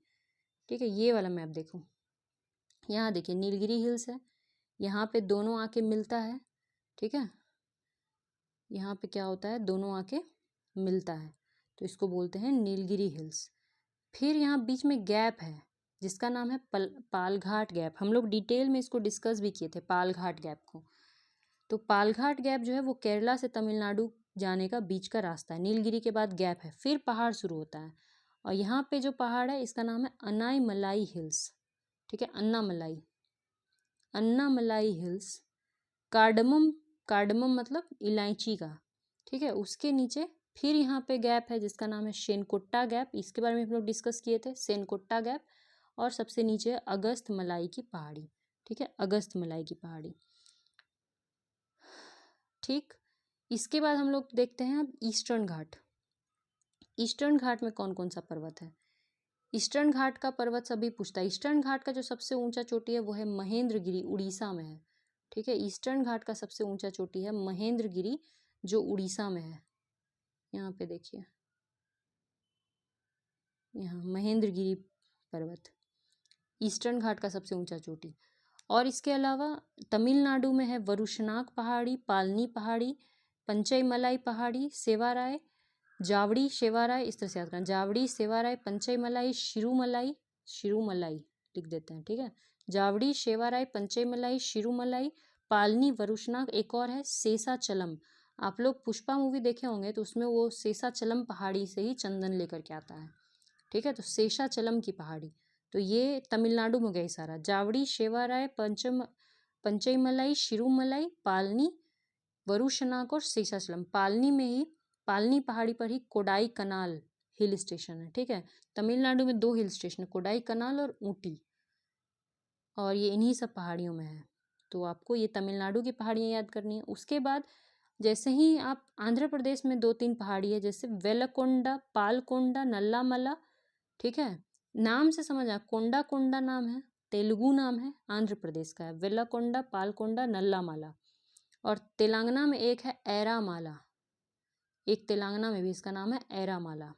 A: ठीक है। ये वाला मैप देखो, यहाँ देखिए नीलगिरी हिल्स है, यहाँ पे दोनों आके मिलता है। ठीक है। यहाँ पे क्या होता है, दोनों आके मिलता है, तो इसको बोलते हैं नीलगिरी हिल्स। फिर यहाँ बीच में गैप है जिसका नाम है पालघाट गैप। हम लोग डिटेल में इसको डिस्कस भी किए थे, पालघाट गैप को। तो पालघाट गैप जो है वो केरला से तमिलनाडु जाने का बीच का रास्ता है। नीलगिरी के बाद गैप है, फिर पहाड़ शुरू होता है, और यहाँ पे जो पहाड़ है इसका नाम है अन्नामलाई हिल्स। ठीक है, अन्नामलाई हिल्स। कार्डमम मतलब इलायची का। ठीक है, उसके नीचे फिर यहाँ पे गैप है जिसका नाम है शेनकोट्टा गैप। इसके बारे में हम लोग डिस्कस किए थे, शेनकोट्टा गैप। और सबसे नीचे अगस्त मलाई की पहाड़ी। ठीक है, अगस्त मलाई की पहाड़ी। ठीक, इसके बाद हम लोग देखते हैं अब ईस्टर्न घाट। ईस्टर्न घाट में कौन कौन सा पर्वत है? ईस्टर्न घाट का पर्वत सभी पूछता है। ईस्टर्न घाट का जो सबसे ऊंचा चोटी है वो है महेंद्रगिरी, उड़ीसा में है। ठीक है, ईस्टर्न घाट का सबसे ऊंचा चोटी है महेंद्रगिरी, जो उड़ीसा में है। यहाँ पे देखिए, यहाँ महेंद्रगिरी पर्वत ईस्टर्न घाट का सबसे ऊंचा चोटी। और इसके अलावा तमिलनाडु में है वरुशनाक पहाड़ी, पालनी पहाड़ी, पंचईमलाई पहाड़ी, सेवाराय, जावड़ी सेवाराय, इस तरह से याद करना, जावड़ी सेवाराय, पंचईमलाई, शिरुमलाई लिख देते हैं। ठीक है, जावड़ी सेवाराय, पंचईमलाई, शिरुमलाई, पालनी, वरुशनाक। एक और है शेषाचलम। आप लोग पुष्पा मूवी देखे होंगे तो उसमें वो शेषाचलम पहाड़ी से ही चंदन लेकर के आता है। ठीक है, तो शेषाचलम की पहाड़ी, तो ये तमिलनाडु में गई सारा। जावड़ी सेवाराय, पंचईमलाई, शिरुमलाई, पालनी, वरुशनाक और शेषाचलम। पालनी में ही, पालनी पहाड़ी पर ही कोडाई कनाल हिल स्टेशन है। ठीक है, तमिलनाडु में 2 हिल स्टेशन है, कोडाई कनाल और ऊटी, और ये इन्हीं सब पहाड़ियों में है। तो आपको ये तमिलनाडु की पहाड़ियाँ याद करनी है। उसके बाद जैसे ही आप आंध्र प्रदेश में 2-3 पहाड़ी है, जैसे वेलकोंडा, पालकोंडा, नल्लामला। ठीक है, नाम से समझ आ, कोंडा कोंडा नाम है, तेलुगु नाम है, आंध्र प्रदेश का है, वेलाकोंडा, पालकोंडा, नल्लामाला। और तेलंगाना में एक है एरामाला, एक तेलंगाना में भी इसका नाम है एरामाला।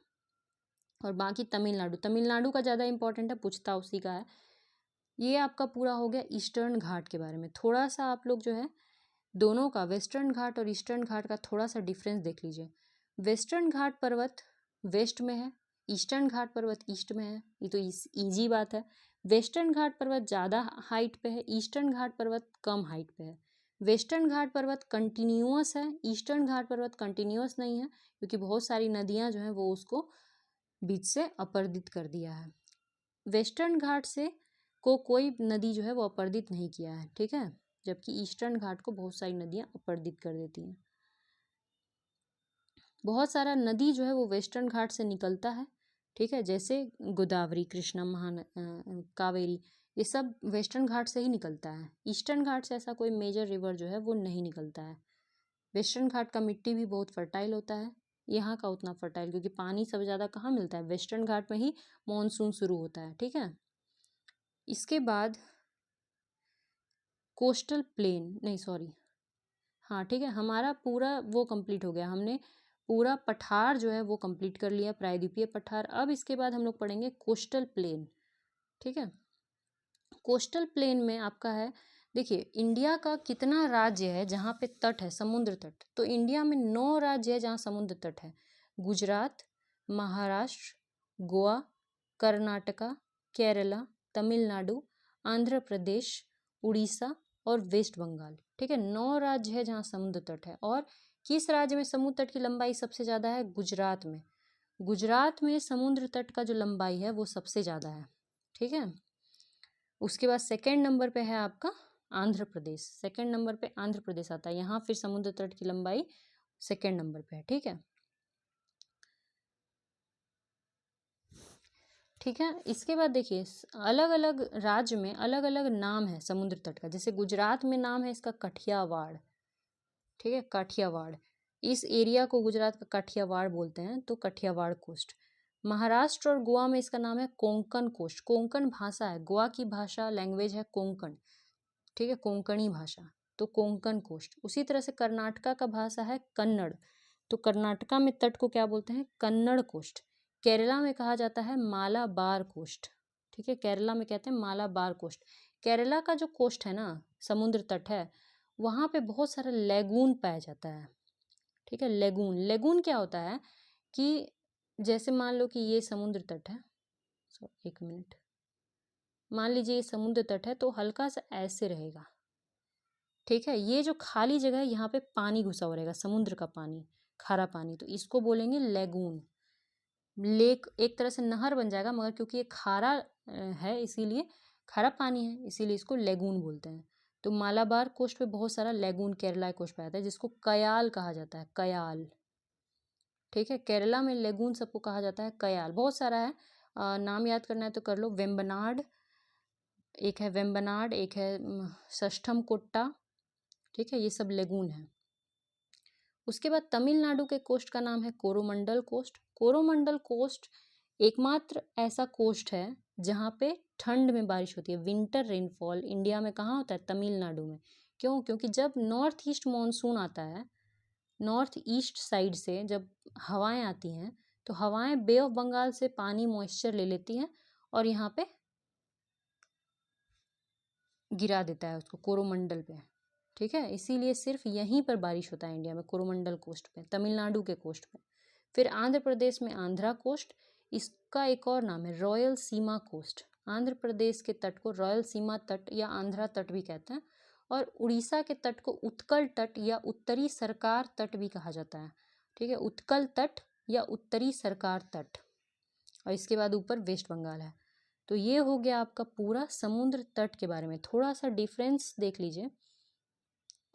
A: और बाकी तमिलनाडु का ज़्यादा इंपॉर्टेंट है, पूछता उसी का है। ये आपका पूरा हो गया ईस्टर्न घाट के बारे में। थोड़ा सा आप लोग जो है दोनों का, वेस्टर्न घाट और ईस्टर्न घाट का थोड़ा सा डिफरेंस देख लीजिए। वेस्टर्न घाट पर्वत वेस्ट में है, ईस्टर्न घाट पर्वत ईस्ट में है। ये तो ईजी बात है। वेस्टर्न घाट पर्वत ज़्यादा हाइट पे है, ईस्टर्न घाट पर्वत कम हाइट पे है। वेस्टर्न घाट पर्वत कंटिन्यूअस है, ईस्टर्न घाट पर्वत कंटिन्यूअस नहीं है, क्योंकि बहुत सारी नदियाँ जो हैं वो उसको बीच से अपर्दित कर दिया है। वेस्टर्न घाट से को कोई नदी जो है वो अपर्दित नहीं किया है। ठीक है, जबकि ईस्टर्न घाट को बहुत सारी नदियाँ अपर्दित कर देती हैं। बहुत सारा नदी जो है वो वेस्टर्न घाट से निकलता है। ठीक है, जैसे गोदावरी, कृष्णा, कावेरी, ये सब वेस्टर्न घाट से ही निकलता है। ईस्टर्न घाट से ऐसा कोई मेजर रिवर जो है वो नहीं निकलता है। वेस्टर्न घाट का मिट्टी भी बहुत फर्टाइल होता है, यहाँ का उतना फर्टाइल, क्योंकि पानी सब ज़्यादा कहाँ मिलता है, वेस्टर्न घाट में ही मानसून शुरू होता है। ठीक है, इसके बाद कोस्टल प्लेन, नहीं सॉरी, हाँ ठीक है, हमारा पूरा वो कंप्लीट हो गया। हमने पूरा पठार जो है वो कंप्लीट कर लिया, प्रायद्वीपीय पठार। अब इसके बाद हम लोग पढ़ेंगे कोस्टल प्लेन। ठीक है, कोस्टल प्लेन में आपका है, देखिए इंडिया का कितना राज्य है जहाँ पे तट है, समुद्र तट। तो इंडिया में 9 राज्य है जहाँ समुद्र तट है। गुजरात, महाराष्ट्र, गोवा, कर्नाटका, केरला, तमिलनाडु, आंध्र प्रदेश, उड़ीसा और वेस्ट बंगाल। ठीक है, 9 राज्य है जहाँ समुद्र तट है। और किस राज्य में समुद्र तट की लंबाई सबसे ज़्यादा है? गुजरात में। गुजरात में समुद्र तट का जो लंबाई है वो सबसे ज़्यादा है। ठीक है, उसके बाद सेकेंड नंबर पे है आपका आंध्र प्रदेश। सेकेंड नंबर पे आंध्र प्रदेश आता है, यहाँ फिर समुद्र तट की लंबाई सेकेंड नंबर पे है। ठीक है, ठीक है, इसके बाद देखिए अलग अलग राज्य में अलग अलग नाम है समुद्र तट का। जैसे गुजरात में नाम है इसका काठियावाड़। ठीक है, काठियावाड़, इस एरिया को गुजरात का काठियावाड़ बोलते हैं, तो काठियावाड़ कोस्ट। महाराष्ट्र और गोवा में इसका नाम है कोंकण कोस्ट। कोंकण भाषा है, गोवा की भाषा लैंग्वेज है कोंकण। ठीक है, कोंकणी भाषा, तो कोंकण कोस्ट। उसी तरह से कर्नाटका का भाषा है कन्नड़, तो कर्नाटका में तट को क्या बोलते हैं? कन्नड़ कोस्ट। केरला में कहा जाता है मालाबार कोस्ट। ठीक है, केरला में कहते हैं मालाबार कोस्ट। केरला का जो कोस्ट है ना, समुद्र तट है, वहाँ पे बहुत सारा लेगून पाया जाता है। ठीक है, लेगून, लेगून क्या होता है? कि जैसे मान लो कि ये समुद्र तट है, एक मिनट, मान लीजिए ये समुद्र तट है तो हल्का सा ऐसे रहेगा, ठीक है। ये जो खाली जगह है यहाँ पे पानी घुसा हुआ रहेगा, समुद्र का पानी, खारा पानी, तो इसको बोलेंगे लेगून। लेक एक तरह से नहर बन जाएगा, मगर क्योंकि ये खारा है इसीलिए, खारा पानी है इसीलिए इसको लेगून बोलते हैं। तो मालाबार कोस्ट पे बहुत सारा लेगून केरला कोस्ट पे आता है, जिसको कयाल कहा जाता है, कयाल, ठीक है। केरला में लेगून सबको कहा जाता है कयाल, बहुत सारा है, नाम याद करना है तो कर लो। वेम्बनाड, एक है वेम्बनाड, एक है षष्ठम कोट्टा, ठीक है, ये सब लेगून है। उसके बाद तमिलनाडु के कोस्ट का नाम है कोरोमंडल कोस्ट। कोरोमंडल कोस्ट एकमात्र ऐसा कोस्ट है जहाँ पे ठंड में बारिश होती है, विंटर रेनफॉल इंडिया में कहाँ होता है, तमिलनाडु में। क्यों? क्योंकि जब नॉर्थ ईस्ट मानसून आता है, नॉर्थ ईस्ट साइड से जब हवाएं आती हैं तो हवाएं बे ऑफ बंगाल से पानी मॉइस्चर ले लेती हैं और यहाँ पे गिरा देता है उसको कोरोमंडल पे, ठीक है। इसीलिए सिर्फ यहीं पर बारिश होता है इंडिया में, कोरोमंडल कोस्ट पे, तमिलनाडु के कोस्ट पे। फिर आंध्र प्रदेश में आंध्रा कोस्ट, इसका एक और नाम है रॉयल सीमा कोस्ट। आंध्र प्रदेश के तट को रॉयल सीमा तट या आंध्रा तट भी कहते हैं, और उड़ीसा के तट को उत्कल तट या उत्तरी सरकार तट भी कहा जाता है, ठीक है, उत्कल तट या उत्तरी सरकार तट। और इसके बाद ऊपर वेस्ट बंगाल है। तो ये हो गया आपका पूरा समुद्र तट के बारे में। थोड़ा सा डिफरेंस देख लीजिए,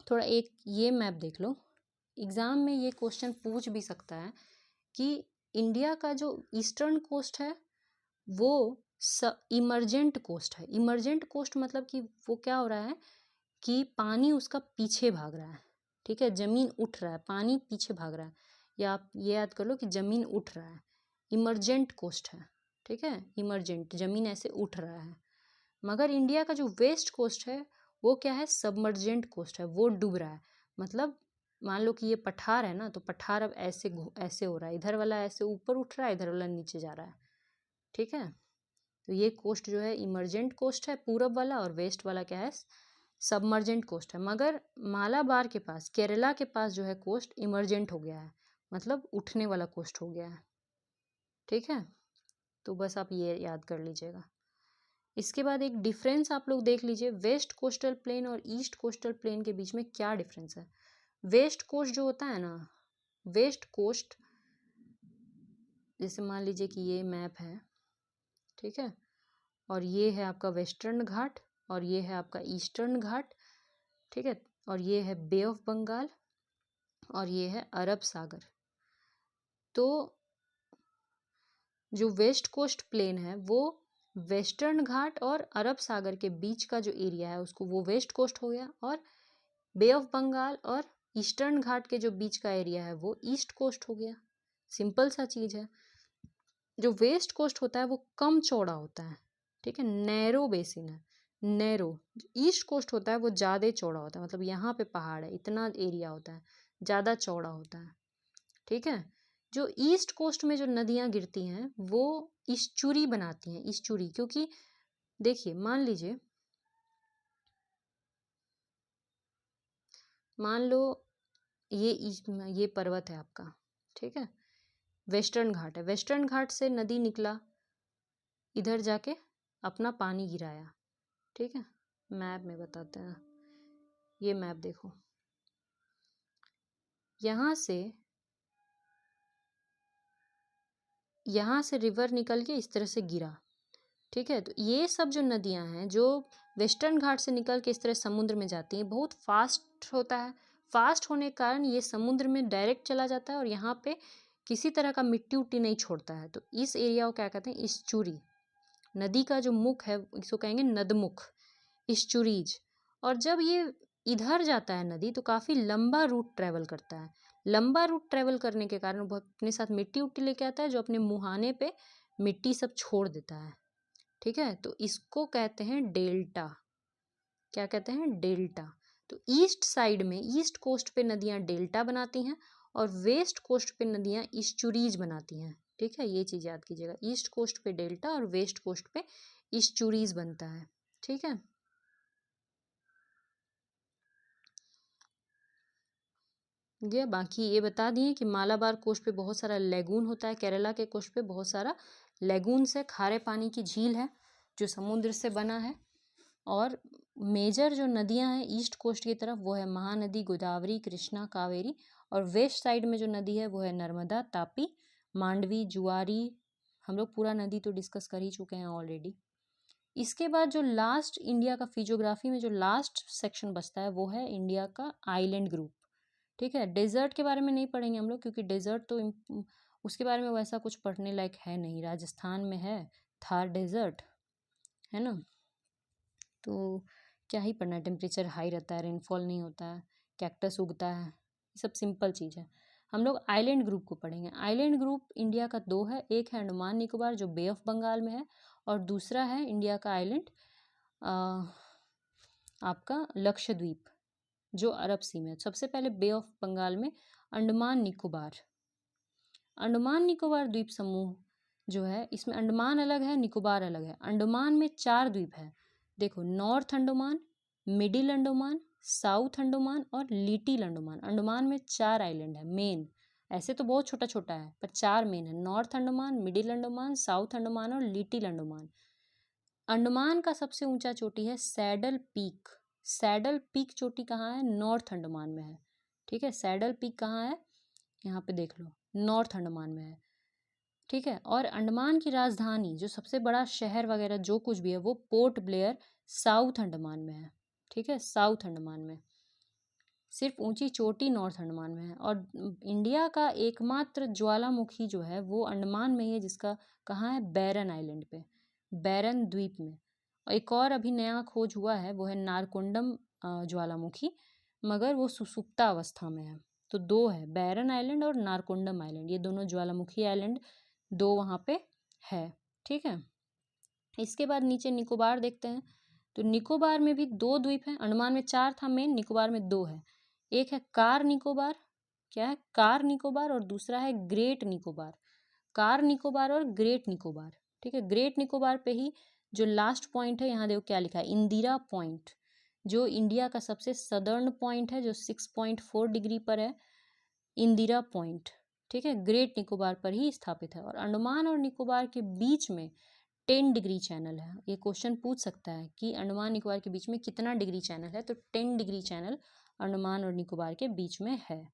A: थोड़ा एक ये मैप देख लो, एग्जाम में ये क्वेश्चन पूछ भी सकता है कि इंडिया का जो ईस्टर्न कोस्ट है वो इमरजेंट कोस्ट है। इमरजेंट कोस्ट मतलब कि वो क्या हो रहा है कि पानी उसका पीछे भाग रहा है, ठीक है, जमीन उठ रहा है, पानी पीछे भाग रहा है, या आप ये याद कर लो कि जमीन उठ रहा है, इमरजेंट कोस्ट है, ठीक है, इमरजेंट, जमीन ऐसे उठ रहा है। मगर इंडिया का जो वेस्ट कोस्ट है वो क्या है, सबमर्जेंट कोस्ट है, वो डूब रहा है। मतलब मान लो कि ये पठार है ना, तो पठार अब ऐसे ऐसे हो रहा है, इधर वाला ऐसे ऊपर उठ रहा है, इधर वाला नीचे जा रहा है, ठीक है। तो ये कोस्ट जो है इमरजेंट कोस्ट है पूरब वाला, और वेस्ट वाला क्या है, सबमर्जेंट कोस्ट है। मगर मालाबार के पास, केरला के पास जो है कोस्ट इमरजेंट हो गया है, मतलब उठने वाला कोस्ट हो गया है, ठीक है। तो बस आप ये याद कर लीजिएगा। इसके बाद एक डिफरेंस आप लोग देख लीजिए, वेस्ट कोस्टल प्लेन और ईस्ट कोस्टल प्लेन के बीच में क्या डिफरेंस है। वेस्ट कोस्ट जो होता है ना, वेस्ट कोस्ट, जैसे मान लीजिए कि ये मैप है, ठीक है, और ये है आपका वेस्टर्न घाट और ये है आपका ईस्टर्न घाट, ठीक है, और ये है बे ऑफ बंगाल और ये है अरब सागर। तो जो वेस्ट कोस्ट प्लेन है वो वेस्टर्न घाट और अरब सागर के बीच का जो एरिया है उसको वो वेस्ट कोस्ट हो गया, और बे ऑफ बंगाल और ईस्टर्न घाट के जो बीच का एरिया है वो ईस्ट कोस्ट हो गया। सिंपल सा चीज है। जो वेस्ट कोस्ट होता है वो कम चौड़ा होता है, ठीक है, नैरो बेसिन है, नैरो। ईस्ट कोस्ट होता है वो ज़्यादा चौड़ा होता है, मतलब यहाँ पे पहाड़ है, इतना एरिया होता है, ज़्यादा चौड़ा होता है, ठीक है। जो ईस्ट कोस्ट में जो नदियाँ गिरती हैं वो इस्चुरी बनाती हैं, इस्चुरी, क्योंकि देखिए मान लो ये पर्वत है आपका, ठीक है, वेस्टर्न घाट है, वेस्टर्न घाट से नदी निकला, इधर जाके अपना पानी गिराया, ठीक है। मैप में बताते हैं, ये मैप देखो, यहाँ से रिवर निकल के इस तरह से गिरा, ठीक है। तो ये सब जो नदियाँ हैं जो वेस्टर्न घाट से निकल के इस तरह समुद्र में जाती हैं, बहुत फास्ट होता है, फास्ट होने के कारण ये समुद्र में डायरेक्ट चला जाता है और यहाँ पे किसी तरह का मिट्टी उट्टी नहीं छोड़ता है। तो इस एरिया को क्या कहते हैं, इस्चुरी। नदी का जो मुख है इसको कहेंगे नदमुख, इस्चुरीज। और जब ये इधर जाता है नदी तो काफ़ी लंबा रूट ट्रेवल करता है, लंबा रूट ट्रेवल करने के कारण वो अपने साथ मिट्टी उट्टी लेके आता है जो अपने मुहाने पे मिट्टी सब छोड़ देता है, ठीक है। तो इसको कहते हैं डेल्टा, क्या कहते हैं, डेल्टा। तो ईस्ट साइड में, ईस्ट कोस्ट पे नदियाँ डेल्टा बनाती हैं और वेस्ट कोस्ट पे नदियाँ इस्चुरीज बनाती हैं, ठीक है। ये चीज़ याद कीजिएगा, ईस्ट कोस्ट पे डेल्टा और वेस्ट कोस्ट पे इस्चुरीज बनता है, ठीक है। गया। बाकी ये बता दिए कि मालाबार कोस्ट पे बहुत सारा लेगून होता है, केरला के कोस्ट पे बहुत सारा लेगून्स है, खारे पानी की झील है जो समुद्र से बना है। और मेजर जो नदियां हैं ईस्ट कोस्ट की तरफ वो है महानदी, गोदावरी, कृष्णा, कावेरी। और वेस्ट साइड में जो नदी है वो है नर्मदा, तापी, मांडवी, जुआरी। हम लोग पूरा नदी तो डिस्कस कर ही चुके हैं ऑलरेडी। इसके बाद जो लास्ट इंडिया का फिजियोग्राफी में जो लास्ट सेक्शन बचता है वो है इंडिया का आइलैंड ग्रुप। ठीक है, डेजर्ट के बारे में नहीं पढ़ेंगे हम लोग क्योंकि डेजर्ट तो उसके बारे में वैसा कुछ पढ़ने लायक है नहीं। राजस्थान में है थार डेजर्ट, है ना, तो क्या ही पढ़ना है। टेम्परेचर हाई रहता है, रेनफॉल नहीं होता है, कैक्टस उगता है, ये सब सिंपल चीज़ है। हम लोग आइलैंड ग्रुप को पढ़ेंगे। आइलैंड ग्रुप इंडिया का दो है, एक है अंडमान निकोबार जो बे ऑफ बंगाल में है, और दूसरा है इंडिया का आइलैंड आपका लक्षद्वीप जो अरब सी में है। सबसे पहले बे ऑफ बंगाल में अंडमान निकोबार। अंडमान निकोबार द्वीप समूह जो है इसमें अंडमान अलग है, निकोबार अलग है। अंडमान में 4 द्वीप है, देखो, north Andaman, middle Andaman, south Andaman और लिटिल अंडमान। अंडमान में 4 आइलैंड है मेन, ऐसे तो बहुत छोटा छोटा है पर 4 मेन है, north Andaman, middle Andaman, south Andaman और लिटिल अंडमान। अंडमान का सबसे ऊंचा चोटी है सैडल पीक। सैडल पीक चोटी कहाँ है? नॉर्थ अंडमान में है। ठीक है, सैडल पीक कहाँ है? यहाँ पे देख लो, नॉर्थ अंडमान में है। ठीक है, और अंडमान की राजधानी जो सबसे बड़ा शहर वगैरह जो कुछ भी है वो पोर्ट ब्लेयर साउथ अंडमान में है। ठीक है, साउथ अंडमान में। सिर्फ ऊंची चोटी नॉर्थ अंडमान में है। और इंडिया का एकमात्र ज्वालामुखी जो है वो अंडमान में ही है, जिसका कहाँ है? बैरन आइलैंड पे, बैरन द्वीप में। और एक और अभी नया खोज हुआ है वो है नारकोंडम ज्वालामुखी, मगर वो सुसुप्ता अवस्था में है। तो 2 है, बैरन आइलैंड और नारकोंडम आइलैंड, ये दोनों ज्वालामुखी आइलैंड 2 वहाँ पे है। ठीक है, इसके बाद नीचे निकोबार देखते हैं। तो निकोबार में भी 2 द्वीप हैं। अंडमान में 4 था मेन, निकोबार में 2 है। एक है कार निकोबार, क्या है? कार निकोबार, और दूसरा है ग्रेट निकोबार। कार निकोबार और ग्रेट निकोबार। ठीक है, ग्रेट निकोबार पे ही जो लास्ट पॉइंट है, यहाँ देखो क्या लिखा है, इंदिरा पॉइंट, जो इंडिया का सबसे सदर्न पॉइंट है जो 6.4 डिग्री पर है, इंदिरा पॉइंट। ठीक है, ग्रेट निकोबार पर ही स्थापित है। और अंडमान और निकोबार के बीच में 10 डिग्री चैनल है। ये क्वेश्चन पूछ सकता है कि अंडमान निकोबार के बीच में कितना डिग्री चैनल है, तो 10 डिग्री चैनल अंडमान और निकोबार के बीच में है।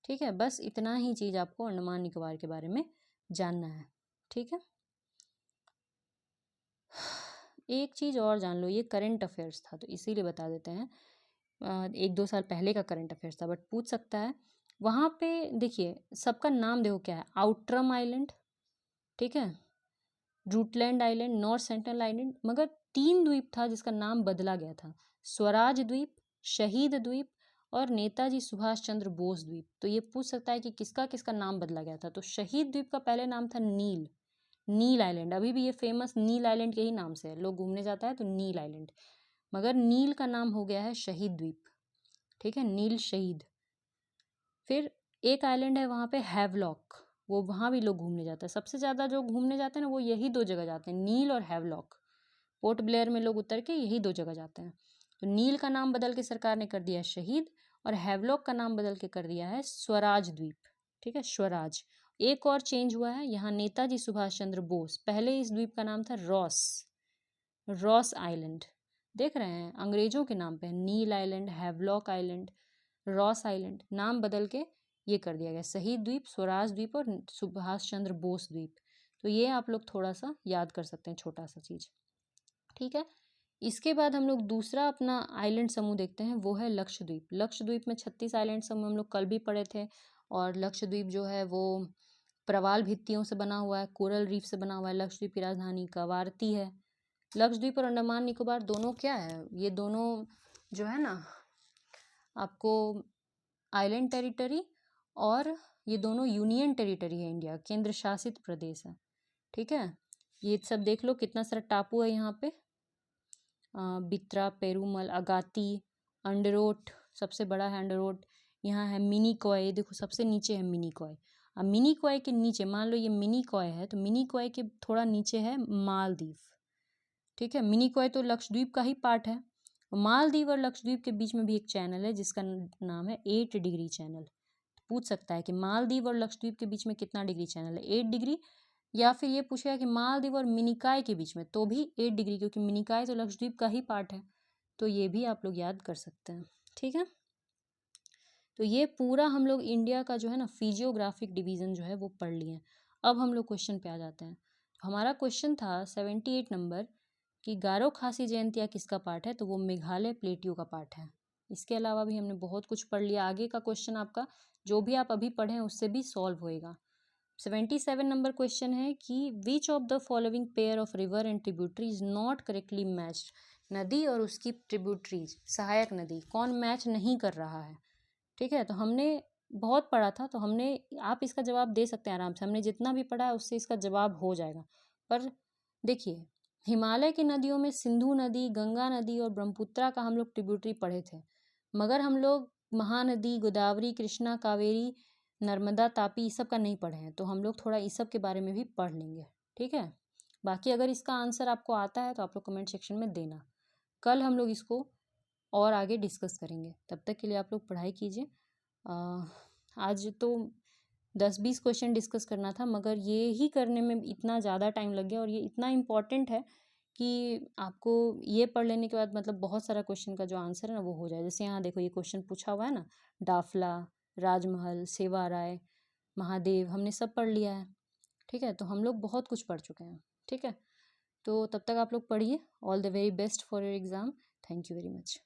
A: ठीक है, बस इतना ही चीज़ आपको अंडमान निकोबार के बारे में जानना है। ठीक है, एक चीज़ और जान लो, ये करंट अफेयर्स था तो इसीलिए बता देते हैं। 1-2 साल पहले का करंट अफेयर्स था बट पूछ सकता है। वहाँ पे देखिए सबका नाम देखो क्या है, आउटरम आइलैंड, ठीक है, रूटलैंड आइलैंड, नॉर्थ सेंट्रल आइलैंड, मगर 3 द्वीप था जिसका नाम बदला गया था, स्वराज द्वीप, शहीद द्वीप और नेताजी सुभाष चंद्र बोस द्वीप। तो ये पूछ सकता है कि किसका किसका नाम बदला गया था। तो शहीद द्वीप का पहले नाम था नील, नील आइलैंड, अभी भी ये फेमस नील आइलैंड के ही नाम से है, लोग घूमने जाता है तो नील आइलैंड, मगर नील का नाम हो गया है शहीद द्वीप। ठीक है, नील शहीद। फिर एक आइलैंड है वहाँ पे हैवलॉक, वो वहाँ भी लोग घूमने जाते हैं। सबसे ज़्यादा जो घूमने जाते हैं ना वो यही 2 जगह जाते हैं, नील और हैवलॉक। पोर्ट ब्लेयर में लोग उतर के यही 2 जगह जाते हैं। तो नील का नाम बदल के सरकार ने कर दिया है शहीद, और हैवलॉक का नाम बदल के कर दिया है स्वराज द्वीप। ठीक है, स्वराज। एक और चेंज हुआ है, यहाँ नेताजी सुभाष चंद्र बोस, पहले इस द्वीप का नाम था रॉस, रॉस आइलैंड। देख रहे हैं, अंग्रेजों के नाम पे है, Neil island, Havelock island, Ross island, नाम बदल के ये कर दिया गया, शहीद द्वीप, स्वराज द्वीप और सुभाष चंद्र बोस द्वीप। तो ये आप लोग थोड़ा सा याद कर सकते हैं, छोटा सा चीज़। ठीक है, इसके बाद हम लोग दूसरा अपना आइलैंड समूह देखते हैं, वो है लक्षद्वीप। लक्षद्वीप में 36 आइलैंड समूह हम लोग कल भी पढ़े थे। और लक्षद्वीप जो है वो प्रवाल भित्तियों से बना हुआ है, कोरल रीफ से बना हुआ है। लक्षद्वीप की राजधानी कवारती है। लक्षद्वीप और अंडमान निकोबार दोनों क्या है, ये दोनों जो है ना आपको आइलैंड टेरिटरी, और ये दोनों यूनियन टेरिटरी है, इंडिया केंद्र शासित प्रदेश है। ठीक है, ये सब देख लो कितना सारा टापू है यहाँ पे, बित्रा, पेरूमल, अगाती, अंडरोट, सबसे बड़ा है अंडरोट। यहाँ है मिनी कॉय, देखो सबसे नीचे है मिनी कॉय। अब मिनी कॉय के नीचे, मान लो ये मिनी कॉय है तो मिनी कॉय के थोड़ा नीचे है मालदीव। ठीक है, मिनी कॉय तो लक्षद्वीप का ही पार्ट है। मालदीव और लक्षद्वीप के बीच में भी एक चैनल है जिसका नाम है 8 डिग्री चैनल। पूछ सकता है कि मालदीव और लक्षद्वीप के बीच में कितना डिग्री चैनल है, 8 डिग्री, या फिर ये पूछेगा कि मालदीव और मिनिकॉय के बीच में, तो भी 8 डिग्री, क्योंकि मिनिकॉय तो लक्षद्वीप का ही पार्ट है। तो ये भी आप लोग याद कर सकते हैं, ठीक है। तो ये पूरा हम लोग इंडिया का जो है ना फिजियोग्राफिक डिवीज़न जो है वो पढ़ लिए हैं। अब हम लोग क्वेश्चन पे आ जाते हैं। हमारा क्वेश्चन था 78 नंबर कि गारो खासी जयंतिया किसका पार्ट है, तो वो मेघालय प्लेटियो का पार्ट है। इसके अलावा भी हमने बहुत कुछ पढ़ लिया। आगे का क्वेश्चन आपका जो भी आप अभी पढ़े उससे भी सॉल्व होएगा। 77 नंबर क्वेश्चन है कि which of the following pair of river and tributary is not correctly matched. नदी और उसकी ट्रिब्यूटरीज, सहायक नदी, कौन मैच नहीं कर रहा है, ठीक है। तो हमने बहुत पढ़ा था, तो हमने, आप इसका जवाब दे सकते हैं आराम से, हमने जितना भी पढ़ा है उससे इसका जवाब हो जाएगा। पर देखिए, हिमालय की नदियों में सिंधु नदी, गंगा नदी और ब्रह्मपुत्रा का हम लोग ट्रिब्यूटरी पढ़े थे, मगर हम लोग महानदी, गोदावरी, कृष्णा, कावेरी, नर्मदा, तापी इस सब का नहीं पढ़े हैं। तो हम लोग थोड़ा इस सब के बारे में भी पढ़ लेंगे, ठीक है। बाकी अगर इसका आंसर आपको आता है तो आप लोग कमेंट सेक्शन में देना। कल हम लोग इसको और आगे डिस्कस करेंगे। तब तक के लिए आप लोग पढ़ाई कीजिए। आज तो 10-20 क्वेश्चन डिस्कस करना था, मगर ये ही करने में इतना ज़्यादा टाइम लग गया, और ये इतना इम्पॉर्टेंट है कि आपको ये पढ़ लेने के बाद मतलब बहुत सारा क्वेश्चन का जो आंसर है ना वो हो जाए। जैसे यहाँ देखो, ये क्वेश्चन पूछा हुआ है ना, डाफला, राजमहल, सेवा राय, महादेव, हमने सब पढ़ लिया है, ठीक है। तो हम लोग बहुत कुछ पढ़ चुके हैं, ठीक है। तो तब तक आप लोग पढ़िए। All the very best for your exam. Thank you very much.